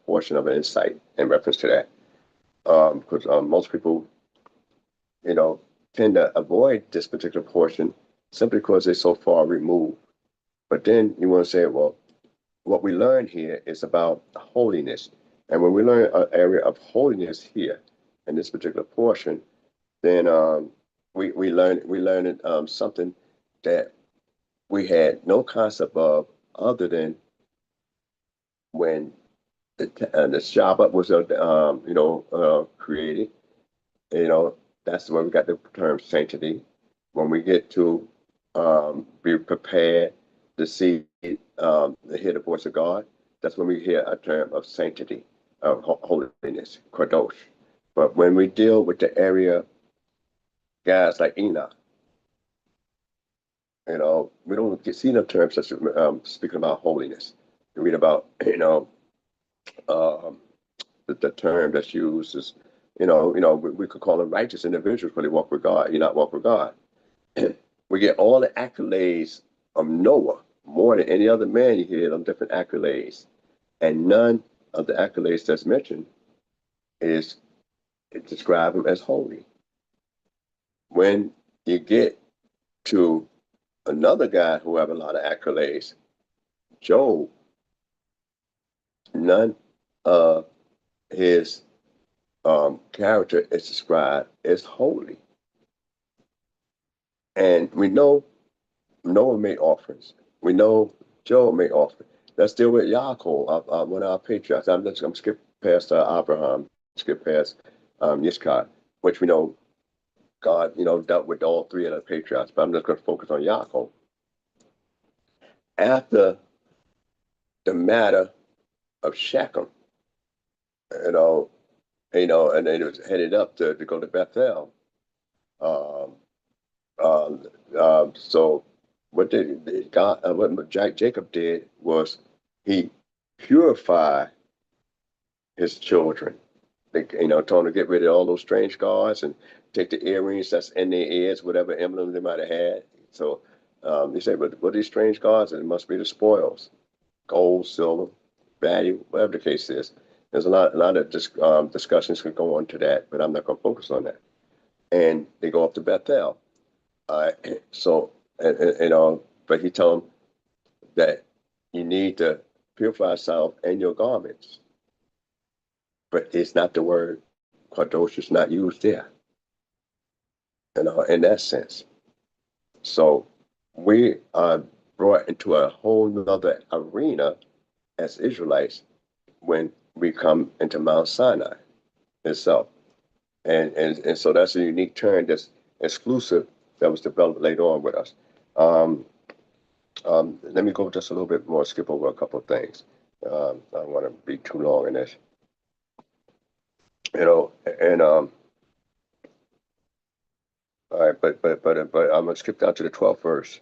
portion of an insight in reference to that, because most people tend to avoid this particular portion simply because they're so far removed. But then you want to say, well, what we learn here is about holiness. And when we learn an area of holiness here in this particular portion, then we learn something that we had no concept of, other than when the Shabbat was created. That's where we got the term sanctity. When we get to be prepared to see to hear the voice of God, that's when we hear a term of sanctity, of holiness, kadosh. But when we deal with the area, guys like Enoch, we don't see no terms such as speaking about holiness. You read about, the term that's used is, we could call them righteous individuals, but they walk with God. You not walk with God. We get all the accolades of Noah, more than any other man. You hear them different accolades, and none of the accolades that's mentioned is describe him as holy. When you get to another guy who have a lot of accolades, Job, none of his character is described as holy. And we know Noah made offerings. We know Job made offerings. Let's deal with Yaakov, one of our patriarchs. I'm skip past Abraham, skip past Yitzchak, which we know God, dealt with all three of the patriarchs. But I'm just going to focus on Yaakov. After the matter of Shechem, you know, and then it was headed up to go to Bethel. Um, so what Jacob did was he purified his children. Told them to get rid of all those strange gods and take the earrings that's in their ears, whatever emblem they might have had. So he said, but what are these strange gods? And it must be the spoils, gold, silver, value, whatever the case is. There's a lot of discussions can go on to that, but I'm not going to focus on that. And they go up to Bethel. So, but he told them that you need to purify yourself and your garments. But it's not the word kadosh is not used there, in that sense. So we are brought into a whole nother arena as Israelites when we come into Mount Sinai itself. And so that's a unique term that's exclusive that was developed later on with us. Let me go just a little bit more, skip over a couple of things. I don't want to be too long in this. And all right, but I'm gonna skip down to the 12th verse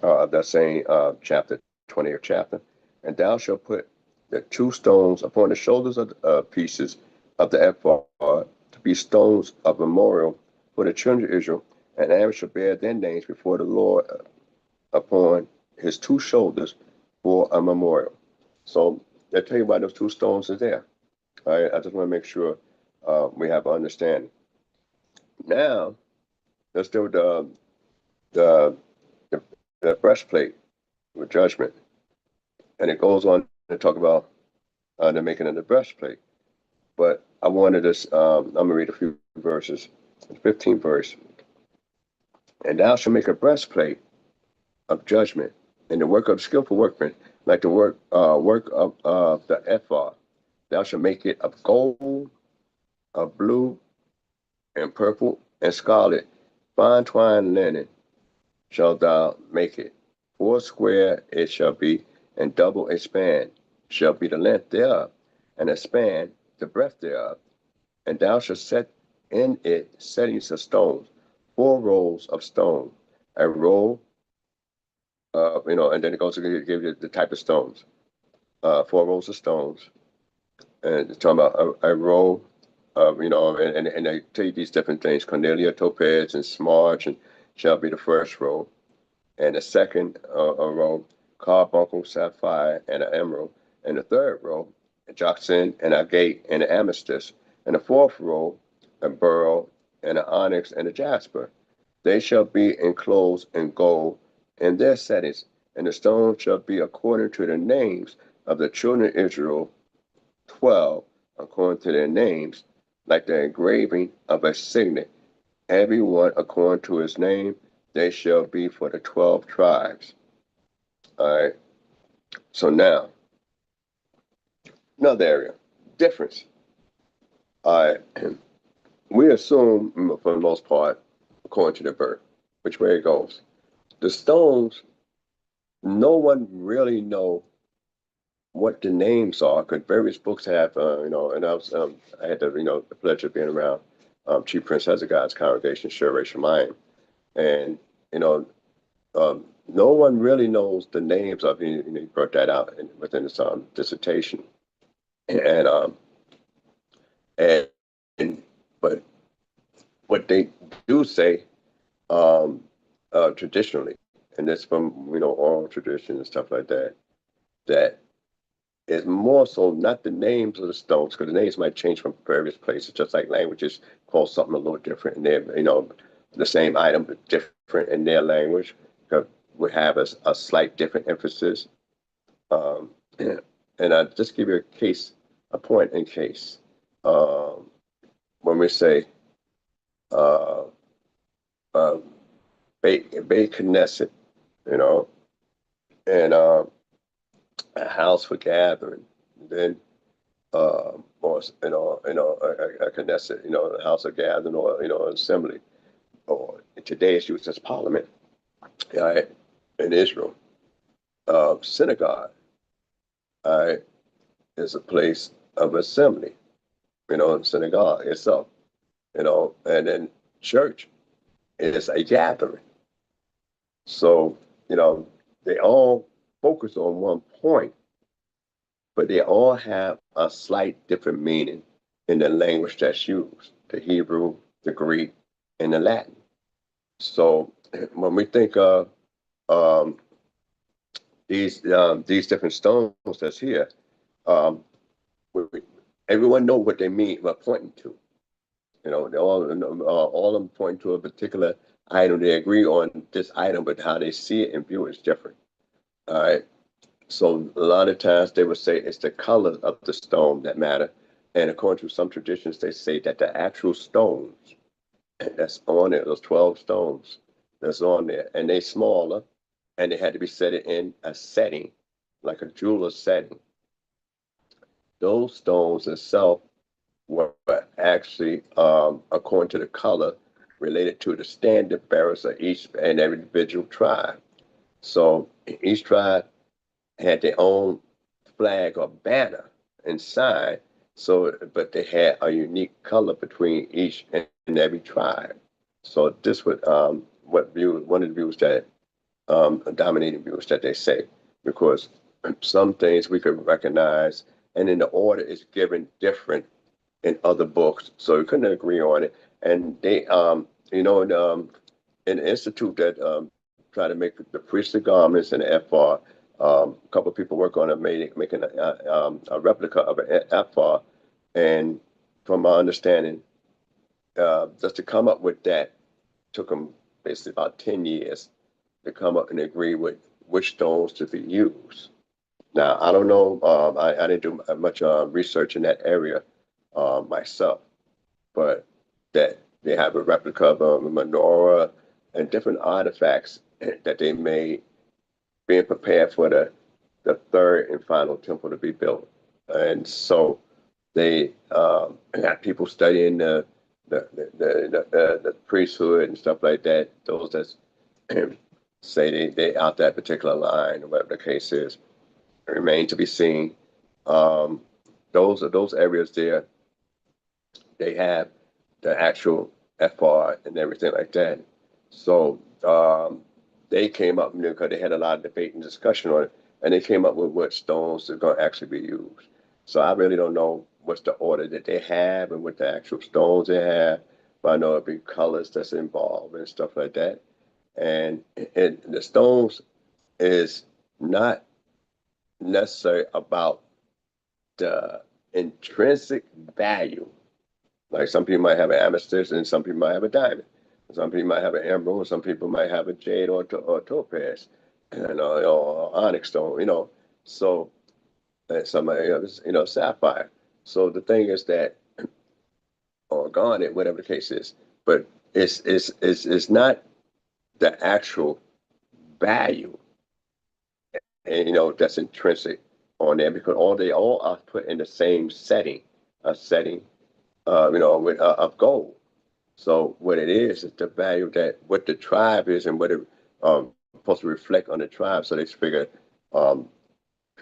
of that same chapter, 20th chapter. And thou shalt put the two stones upon the shoulders of the pieces of the ephod to be stones of memorial for the children of Israel, and Aaron shall bear their names before the Lord upon his two shoulders for a memorial. So I tell you why those two stones are there. All right, I just want to make sure we have an understanding. Now, let's do the breastplate with judgment, and it goes on to talk about the making of the breastplate. But I wanted to, I'm going to read a few verses. 15th verse. And thou shalt make a breastplate of judgment, and the work of skillful workmen, like the work of the ephod. Thou shalt make it of gold, of blue, and purple, and scarlet, fine twined linen shalt thou make it. 4 square it shall be, and double a span shall be the length thereof, and a span the breadth thereof. And thou shalt set in it settings of stones, 4 rolls of stone, a roll, and then it goes to give you the type of stones, 4 rolls of stones, and it's talking about a roll of, and they tell you these different things: cornelia, topaz, and smaragd, and shall be the first roll, and the second row, carbuncle, sapphire, and an emerald, and the third row, a jacinth, and agate, and an amethyst, and the fourth row, a beryl, and an onyx, and a jasper. They shall be enclosed in gold in their settings, and the stones shall be according to the names of the children of Israel, 12, according to their names, like the engraving of a signet, every one according to his name. They shall be for the 12 tribes. All right. So now, another area, difference. All right. We assume, for the most part, according to the birth, which way it goes. The stones, no one really know what the names are, because various books have, and I had the pleasure of being around Chief Prince Hezekiah's congregation, Sherei Shemayim, and no one really knows the names of, he brought that out within his dissertation, and but what they do say traditionally, and it's from oral tradition and stuff like that, that is more so not the names of the stones, because the names might change from various places, just like languages call something a little different, and they're the same item but different in their language, because we have a slight different emphasis. And I just give you a point in case. When we say Beit Knesset, and a house for gathering, then or a Knesset, a house of gathering, or an assembly, or today it's used as parliament, right, in Israel. Synagogue, right, is a place of assembly, synagogue itself, and then church is a gathering. So, they all focus on one point, but they all have a slight different meaning in the language that's used, the Hebrew, the Greek, and the Latin. So when we think of these different stones that's here, everyone know what they mean, what pointing to. They all of them point to a particular item. They agree on this item, but how they see it and view it is different. All right. So a lot of times they would say it's the color of the stone that matter. And according to some traditions, they say that the actual stones that's on there, those 12 stones that's on there, and they smaller, and they had to be set in a setting, like a jeweler's setting. Those stones itself were actually, according to the color, related to the standard bearers of each and every individual tribe. So each tribe had their own flag or banner and sign. So, but they had a unique color between each and every tribe. So this would one of the views that dominating views that they say, because some things we could recognize, and then the order is given different in other books, so we couldn't agree on it. And they, in the institute that try to make the priestly garments and the ephod, a couple of people work on it, making a replica of an ephod. And from my understanding, just to come up with that took them basically about 10 years to come up and agree with which stones to be used. Now, I don't know, I didn't do much research in that area myself, but that they have a replica of a menorah and different artifacts that they made being prepared for the third and final temple to be built. And so they had people studying the priesthood and stuff like that, those that say they out that particular line, or whatever the case is, remain to be seen. Those areas there, they have the actual ephod and everything like that. So they came up, because they had a lot of debate and discussion on it, and they came up with what stones are going to actually be used. So I really don't know what's the order that they have and what the actual stones they have, but I know it'll be colors that's involved and stuff like that. And the stones is not necessarily about the intrinsic value. Like some people might have an amethyst and some people might have a diamond. Some people might have an emerald, and some people might have a jade or topaz, and or onyx stone, So somebody else, sapphire. So the thing is that, or garnet, whatever the case is, but it's not the actual value, that's intrinsic on there, because they all are put in the same setting, a setting, with of gold. So what it is the value that what the tribe is and what it supposed to reflect on the tribe. So they figure,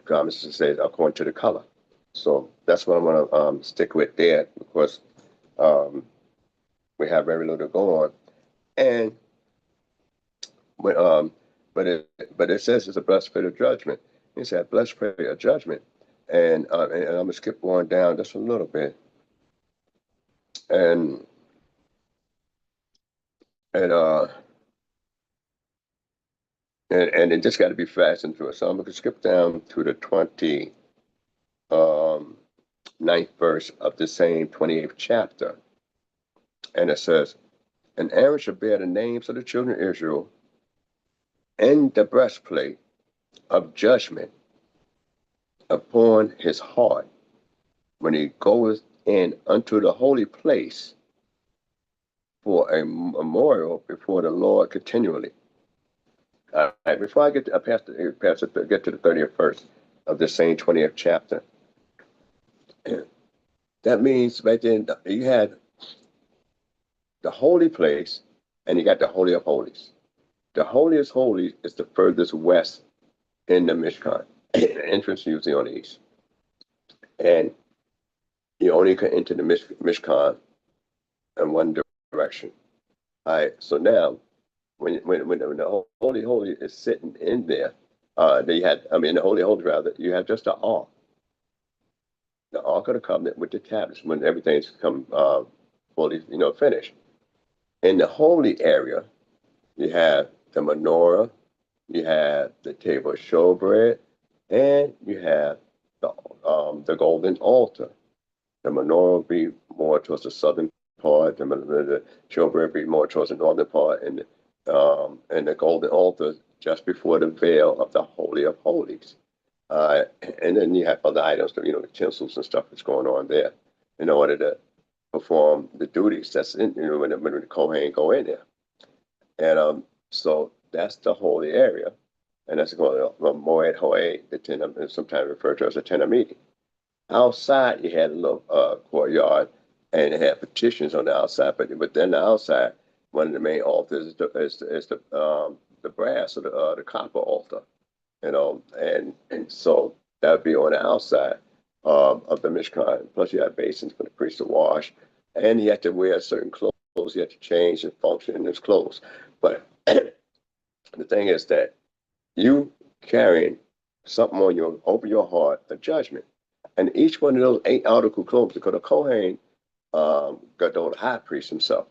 comments says according to the color. So that's what I want to stick with there. Of course, we have very little to go on, and but it says it's a breastplate of judgment. It said breastplate of judgment, and I'm gonna skip on down just a little bit, and and uh. And it just got to be fastened to it. So I'm going to skip down to the 29th verse of the same 28th chapter. And it says, and Aaron shall bear the names of the children of Israel and the breastplate of judgment upon his heart when he goeth in unto the holy place for a memorial before the Lord continually. All right, before I get to, get to the 30th verse of the same 20th chapter, that means right then you had the holy place and you got the Holy of Holies. The holiest holy is the furthest west in the Mishkan, the entrance usually on the east. And You only can enter the Mishkan in one direction. All right. So now, when the Holy Holy is sitting in there, the Holy Holy rather, you have just the Ark of the Covenant with the tablets when everything's come fully, finished. In the holy area, you have the menorah, you have the table of showbread, and you have the golden altar. The menorah will be more towards the southern part, the showbread will be more towards the northern part, and the golden altar just before the veil of the Holy of Holies. And then you have other items, utensils and stuff that's going on there in order to perform the duties that's in, when the Kohen go in there. And so that's the holy area. And that's called Moed Ho'eh, sometimes referred to as a tent of meeting. Outside, you had a little courtyard, and it had petitions on the outside. But then the outside, one of the main altars is the brass or the copper altar, and so that would be on the outside of the Mishkan. Plus, you have basins for the priest to wash, and you have to wear certain clothes. You have to change and function in his clothes. But the thing is that you carrying something over your heart, a judgment. And each one of those 8 article clothes, because the Kohen, Gadol, the high priest himself,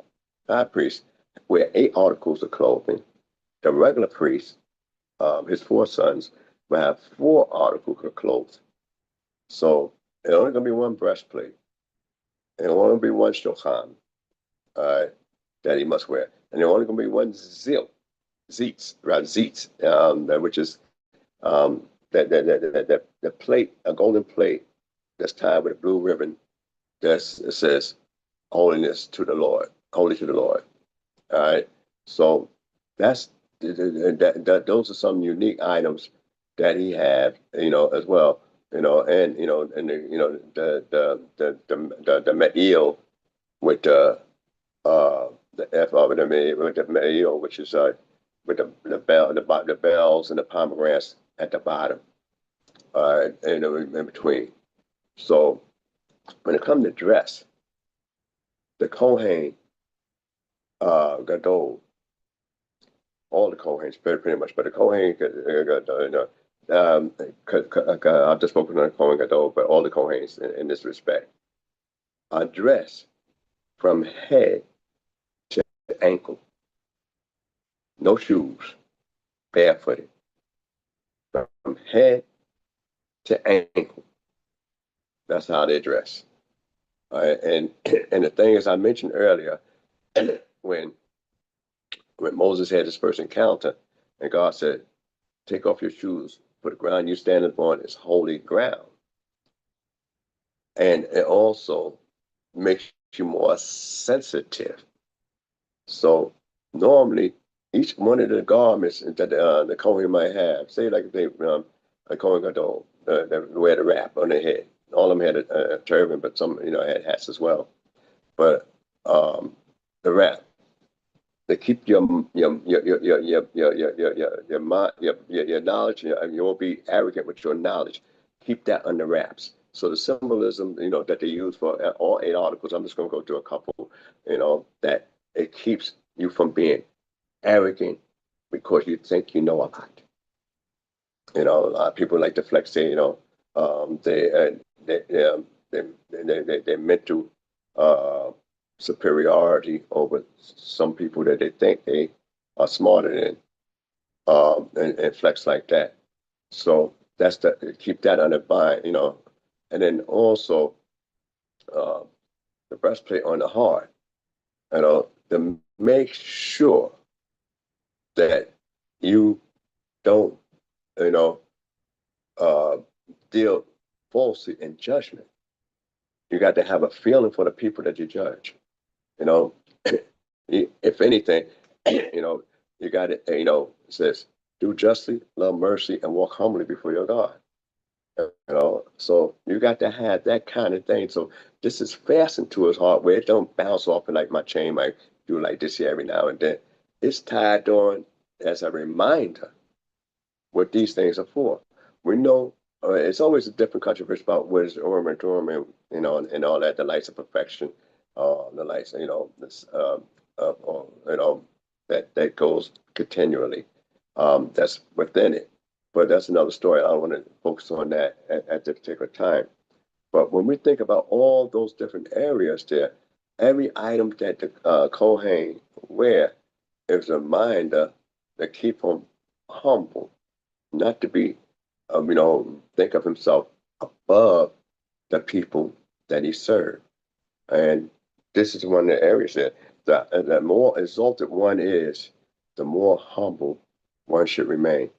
wear 8 articles of clothing. The regular priest, his 4 sons, will have 4 articles of clothes. So it's only going to be 1 breastplate. And only going to be 1 shochan that he must wear. And there's only going to be 1 zitz, which is the plate, a golden plate that's tied with a blue ribbon it says holiness to the Lord, holy to the Lord. All right. So those are some unique items that he had, as well, and the me'il with the ephod with the me'il, which is with the bells and the pomegranates at the bottom, and in between. So when it comes to dress, the Kohen Gadol, all the Kohens, pretty much, but the Kohen I've just spoken on the Kohen Gadol, but all the Kohens in this respect are dressed from head to ankle, no shoes, barefooted, from head to ankle. That's how they dress. And the thing is, I mentioned earlier, when Moses had his first encounter, and God said, "Take off your shoes, for the ground you stand upon is holy ground." And it also makes you more sensitive. So normally, each one of the garments that the Kohen might have, say like they a Kohen Gadol, they wear the wrap on their head. All of them had a turban, but some had hats as well. But the wrap, they keep your mind, your knowledge. You won't be arrogant with your knowledge. Keep that under wraps. So the symbolism, that they use for all 8 articles, I'm just going to go through a couple, that it keeps you from being arrogant because you think you know a lot. A lot of people like to flex, say, their mental superiority over some people that they think they are smarter than, and flex like that. So that's keep that under bind, and then also the breastplate on the heart, to make sure that you don't, deal falsely in judgment. You got to have a feeling for the people that you judge. If anything, you got to, it says, do justly, love mercy, and walk humbly before your God. So you got to have that kind of thing. So this is fastened to his heart where it don't bounce off, and like my chain might do like this here every now and then. It's tied on as a reminder what these things are for. We know it's always a different controversy about what is Urim and Thummim, and and all that, the lights of perfection, the lights, this, that goes continually. That's within it, but that's another story. I don't want to focus on that at this particular time. But when we think about all those different areas there, every item that the Kohen wear is a reminder to keep him humble, not to be, think of himself above the people that he served. And this is one of the areas that the more exalted one is, the more humble one should remain.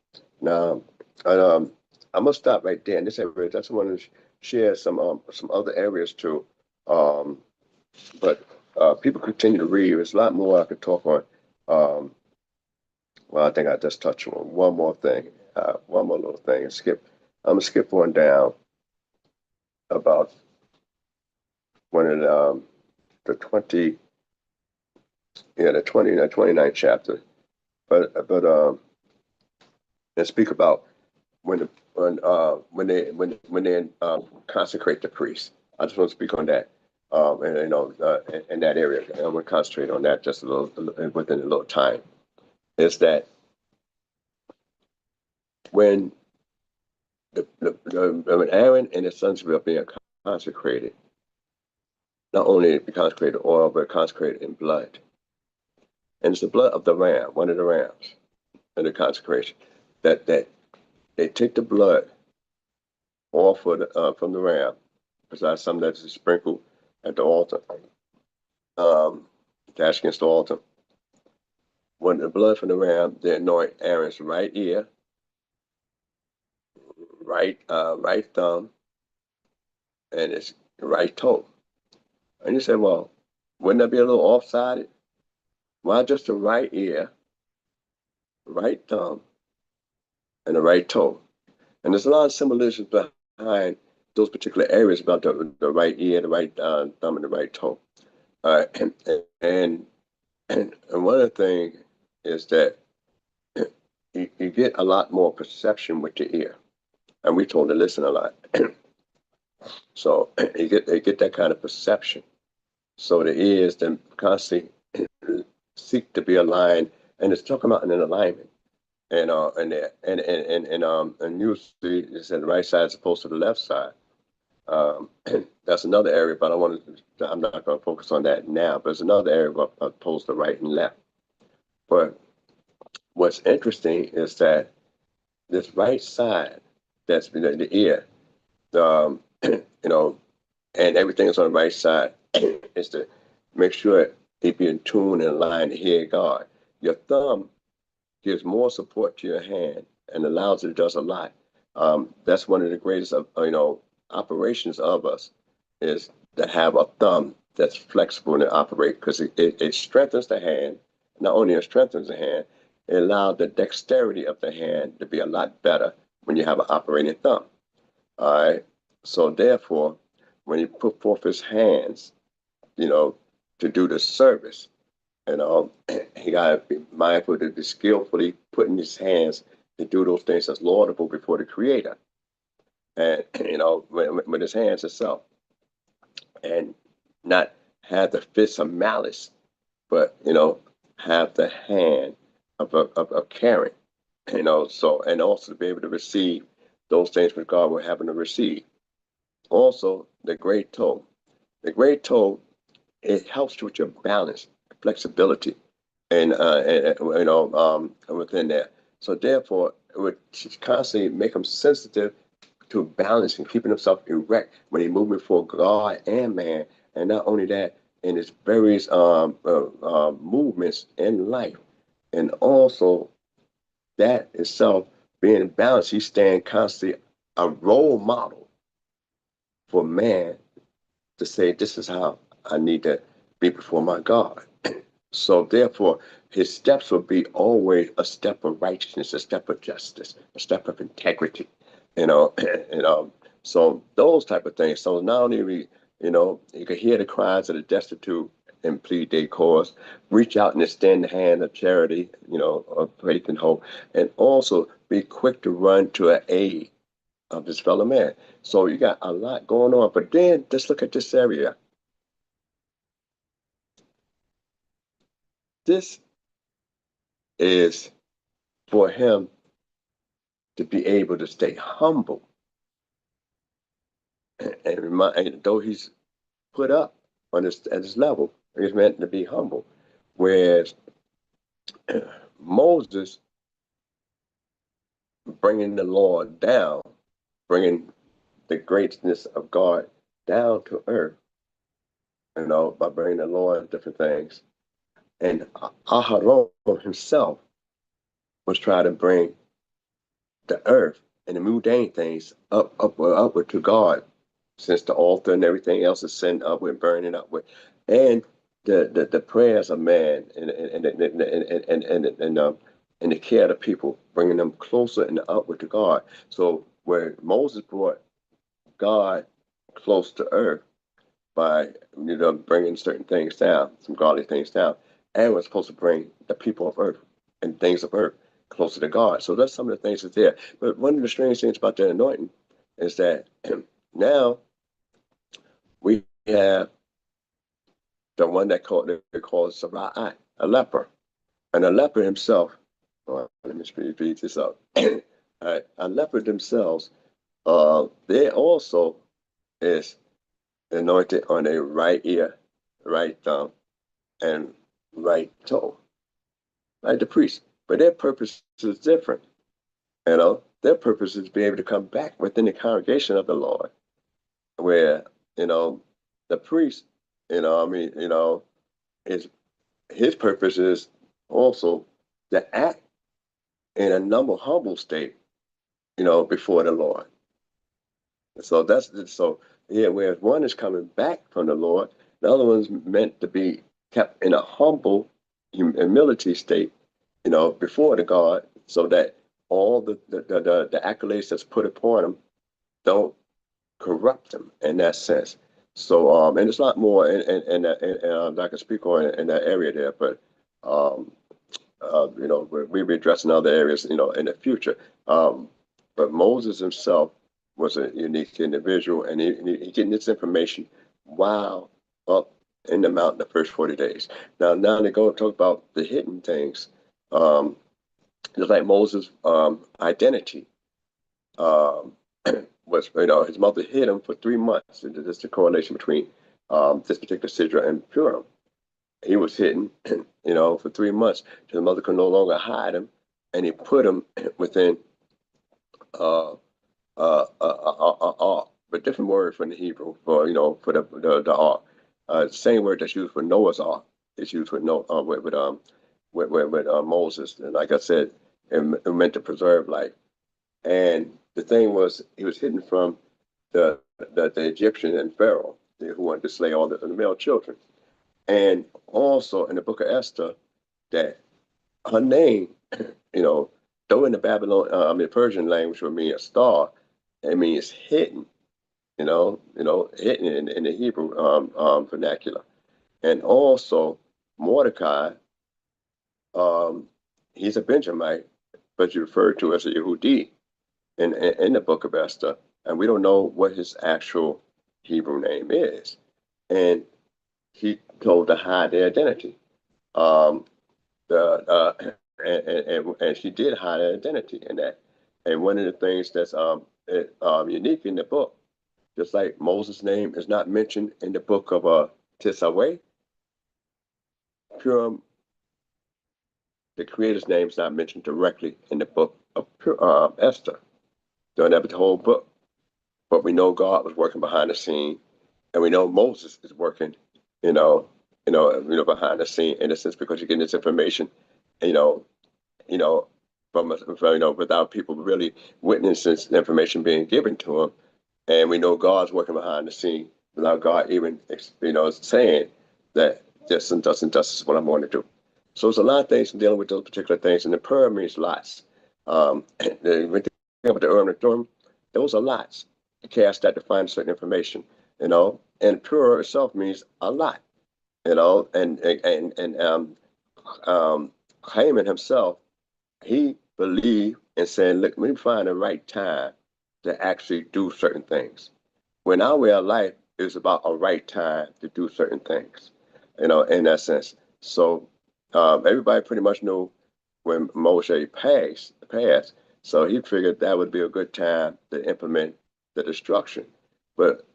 Now, I'm gonna stop right there in this area. That's one to share some other areas too. But people continue to read. There's a lot more I could talk on. Well, I think I just touched on one more thing, one more little thing. I'm gonna skip one down about one of the 29th chapter, but and speak about when they consecrate the priest. I just want to speak on that, in that area. I'm going to concentrate on that just a little within a little time. Is that when when Aaron and his sons were being consecrated, not only consecrated in oil, but consecrated in blood, and it's the blood of the ram, one of the rams, in the consecration. That they take the blood off from the ram, besides some that's sprinkled at the altar, dash against the altar. When the blood from the ram, they anoint Aaron's right ear, right thumb, and his right toe. And you say, well, wouldn't that be a little off-sided? Why just the right ear, right thumb, and the right toe? And there's a lot of symbolism behind those particular areas about the right ear, the right thumb, and the right toe. And one of the things is that you get a lot more perception with your ear, and we're told to listen a lot. So you get that kind of perception. So the ears then constantly seek to be aligned, and it's talking about an alignment. And usually it's in the right side as opposed to the left side. That's another area, but I'm not going to focus on that now. But it's another area opposed to right and left. But what's interesting is that this right side, that's the ear, and everything is on the right side, is to make sure they be in tune and aligned to hear God. Your thumb gives more support to your hand and allows it to do a lot. That's one of the greatest operations of us, is to have a thumb that's flexible and operate, because it strengthens the hand. Not only it strengthens the hand, it allows the dexterity of the hand to be a lot better when you have an operating thumb. All right. So therefore, when he put forth his hands, to do the service, he got to be mindful to be skillfully putting his hands to do those things that's laudable before the Creator, and with his hands itself, and not have the fists of malice, but have the hand of caring, so, and also to be able to receive those things which God will have him to receive. Also, the great toe. The great toe, it helps with your balance, flexibility, and within that. So therefore, it would constantly make him sensitive to balance and keeping himself erect when he moving before God and man. And not only that, in his various movements in life, and also that itself being balanced, he's staying constantly a role model for man to say, this is how I need to be before my God. So therefore, his steps will be always a step of righteousness, a step of justice, a step of integrity, so those type of things. So not only you can hear the cries of the destitute and plead their cause, reach out and extend the hand of charity, of faith and hope, and also be quick to run to an aid of his fellow man. So you got a lot going on. But then just look at this area. This is for him to be able to stay humble. And though he's put up on this at this level, he's meant to be humble. Whereas Moses bringing the Lord down, bringing the greatness of God down to earth, by bringing the Lord different things. And Aharon himself was trying to bring the earth and the mundane things upward to God, since the altar and everything else is sent upward, burning upward, and the prayers of man and the care of the people, bringing them closer and upward to God. So where Moses brought God close to earth by bringing certain things down, some godly things down, and was supposed to bring the people of earth and things of earth closer to God. So that's some of the things that's there. But one of the strange things about the anointing is that now we have the one they call Sarai, a leper. And a leper himself, let me speed this up. A leper themselves, they also is anointed on their right ear, right thumb, and right toe, like the priest. But their purpose is different. Their purpose is to be able to come back within the congregation of the Lord, where the priest, his purpose is also to act in a humble state, before the Lord. So whereas one is coming back from the Lord, the other one's meant to be kept in a humble humility state, before the God, so that all the accolades that's put upon them don't corrupt them in that sense. So and there's a lot more and I can speak on in that area there, but we'll be addressing other areas, in the future. But Moses himself was a unique individual, and he getting this information while up in the mountain the first 40 days. Now they go and talk about the hidden things. Just like Moses' identity was, his mother hid him for 3 months. And there's the correlation between this particular Sidra and Purim. He was hidden, for 3 months. His mother could no longer hide him, and he put him within a different word from the Hebrew for the ark. Same word that's used for Noah's ark is used with Moses. And like I said, it meant to preserve life. And the thing was, he was hidden from the Egyptian and Pharaoh, who wanted to slay all the male children. And also in the book of Esther, that her name, though in the Persian language would mean a star, it means hidden, hidden in the Hebrew vernacular. And also Mordecai, he's a Benjamite, but he's referred to as a Yehudi in the book of Esther, and we don't know what his actual Hebrew name is. And he told to hide their identity. And she did hide her identity in that. And one of the things that's unique in the book, just like Moses' name is not mentioned in the book of Tetzaweh, Purim, the Creator's name is not mentioned directly in the book of Esther. Don't have the whole book, but we know God was working behind the scene, and we know Moses is working, behind the scene in a sense, because you're getting this information, from without people really witnessing this information being given to them, and we know God's working behind the scene without God even, saying that this and thus is what I'm going to do. So it's a lot of things dealing with those particular things, and the Purim means lots. With the Urim and Thummim, those are lots. You cast that to find certain information, and Purim itself means a lot, and Haman himself, he believed and said, look, let me find the right time to actually do certain things. When our way of life is about a right time to do certain things, in that sense. So everybody pretty much knew when Moshe passed, so he figured that would be a good time to implement the destruction. But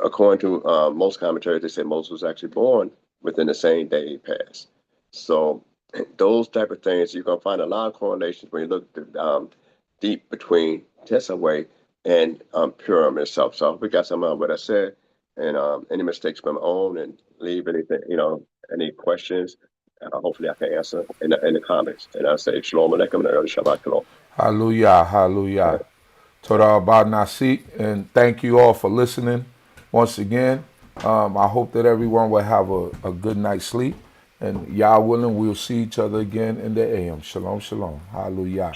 according to most commentaries, they say Moses was actually born within the same day he passed. So those type of things, you're gonna find a lot of correlations when you look deep between Tetzaweh and Purim itself. So we got some of what I said, and any mistakes from my own, and leave anything, any questions. Hopefully I can answer in the comments. And I say Shalom Aleichem and early Shabbat Shalom. Hallelujah, hallelujah. Torah about Nasik, and thank you all for listening once again. I hope that everyone will have a good night's sleep, and Yah willing, we'll see each other again in the AM. Shalom, shalom. Hallelujah.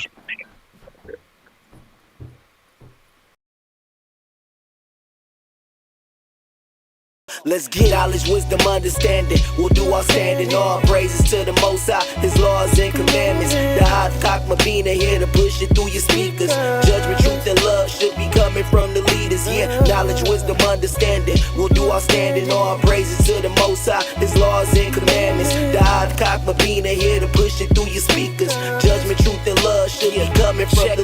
Let's get knowledge, wisdom, understanding. We'll do our standing. All praises to the Most High, His laws and commandments. The hot CHOKMAH BINAH here to push it through your speakers. Judgment, truth, and love should be coming from the leaders. Yeah, knowledge, wisdom, understanding. We'll do our standing. All praises to the Most High, His laws and commandments. The hot CHOKMAH BINAH here to push it through your speakers. Judgment, truth, and love should be coming from the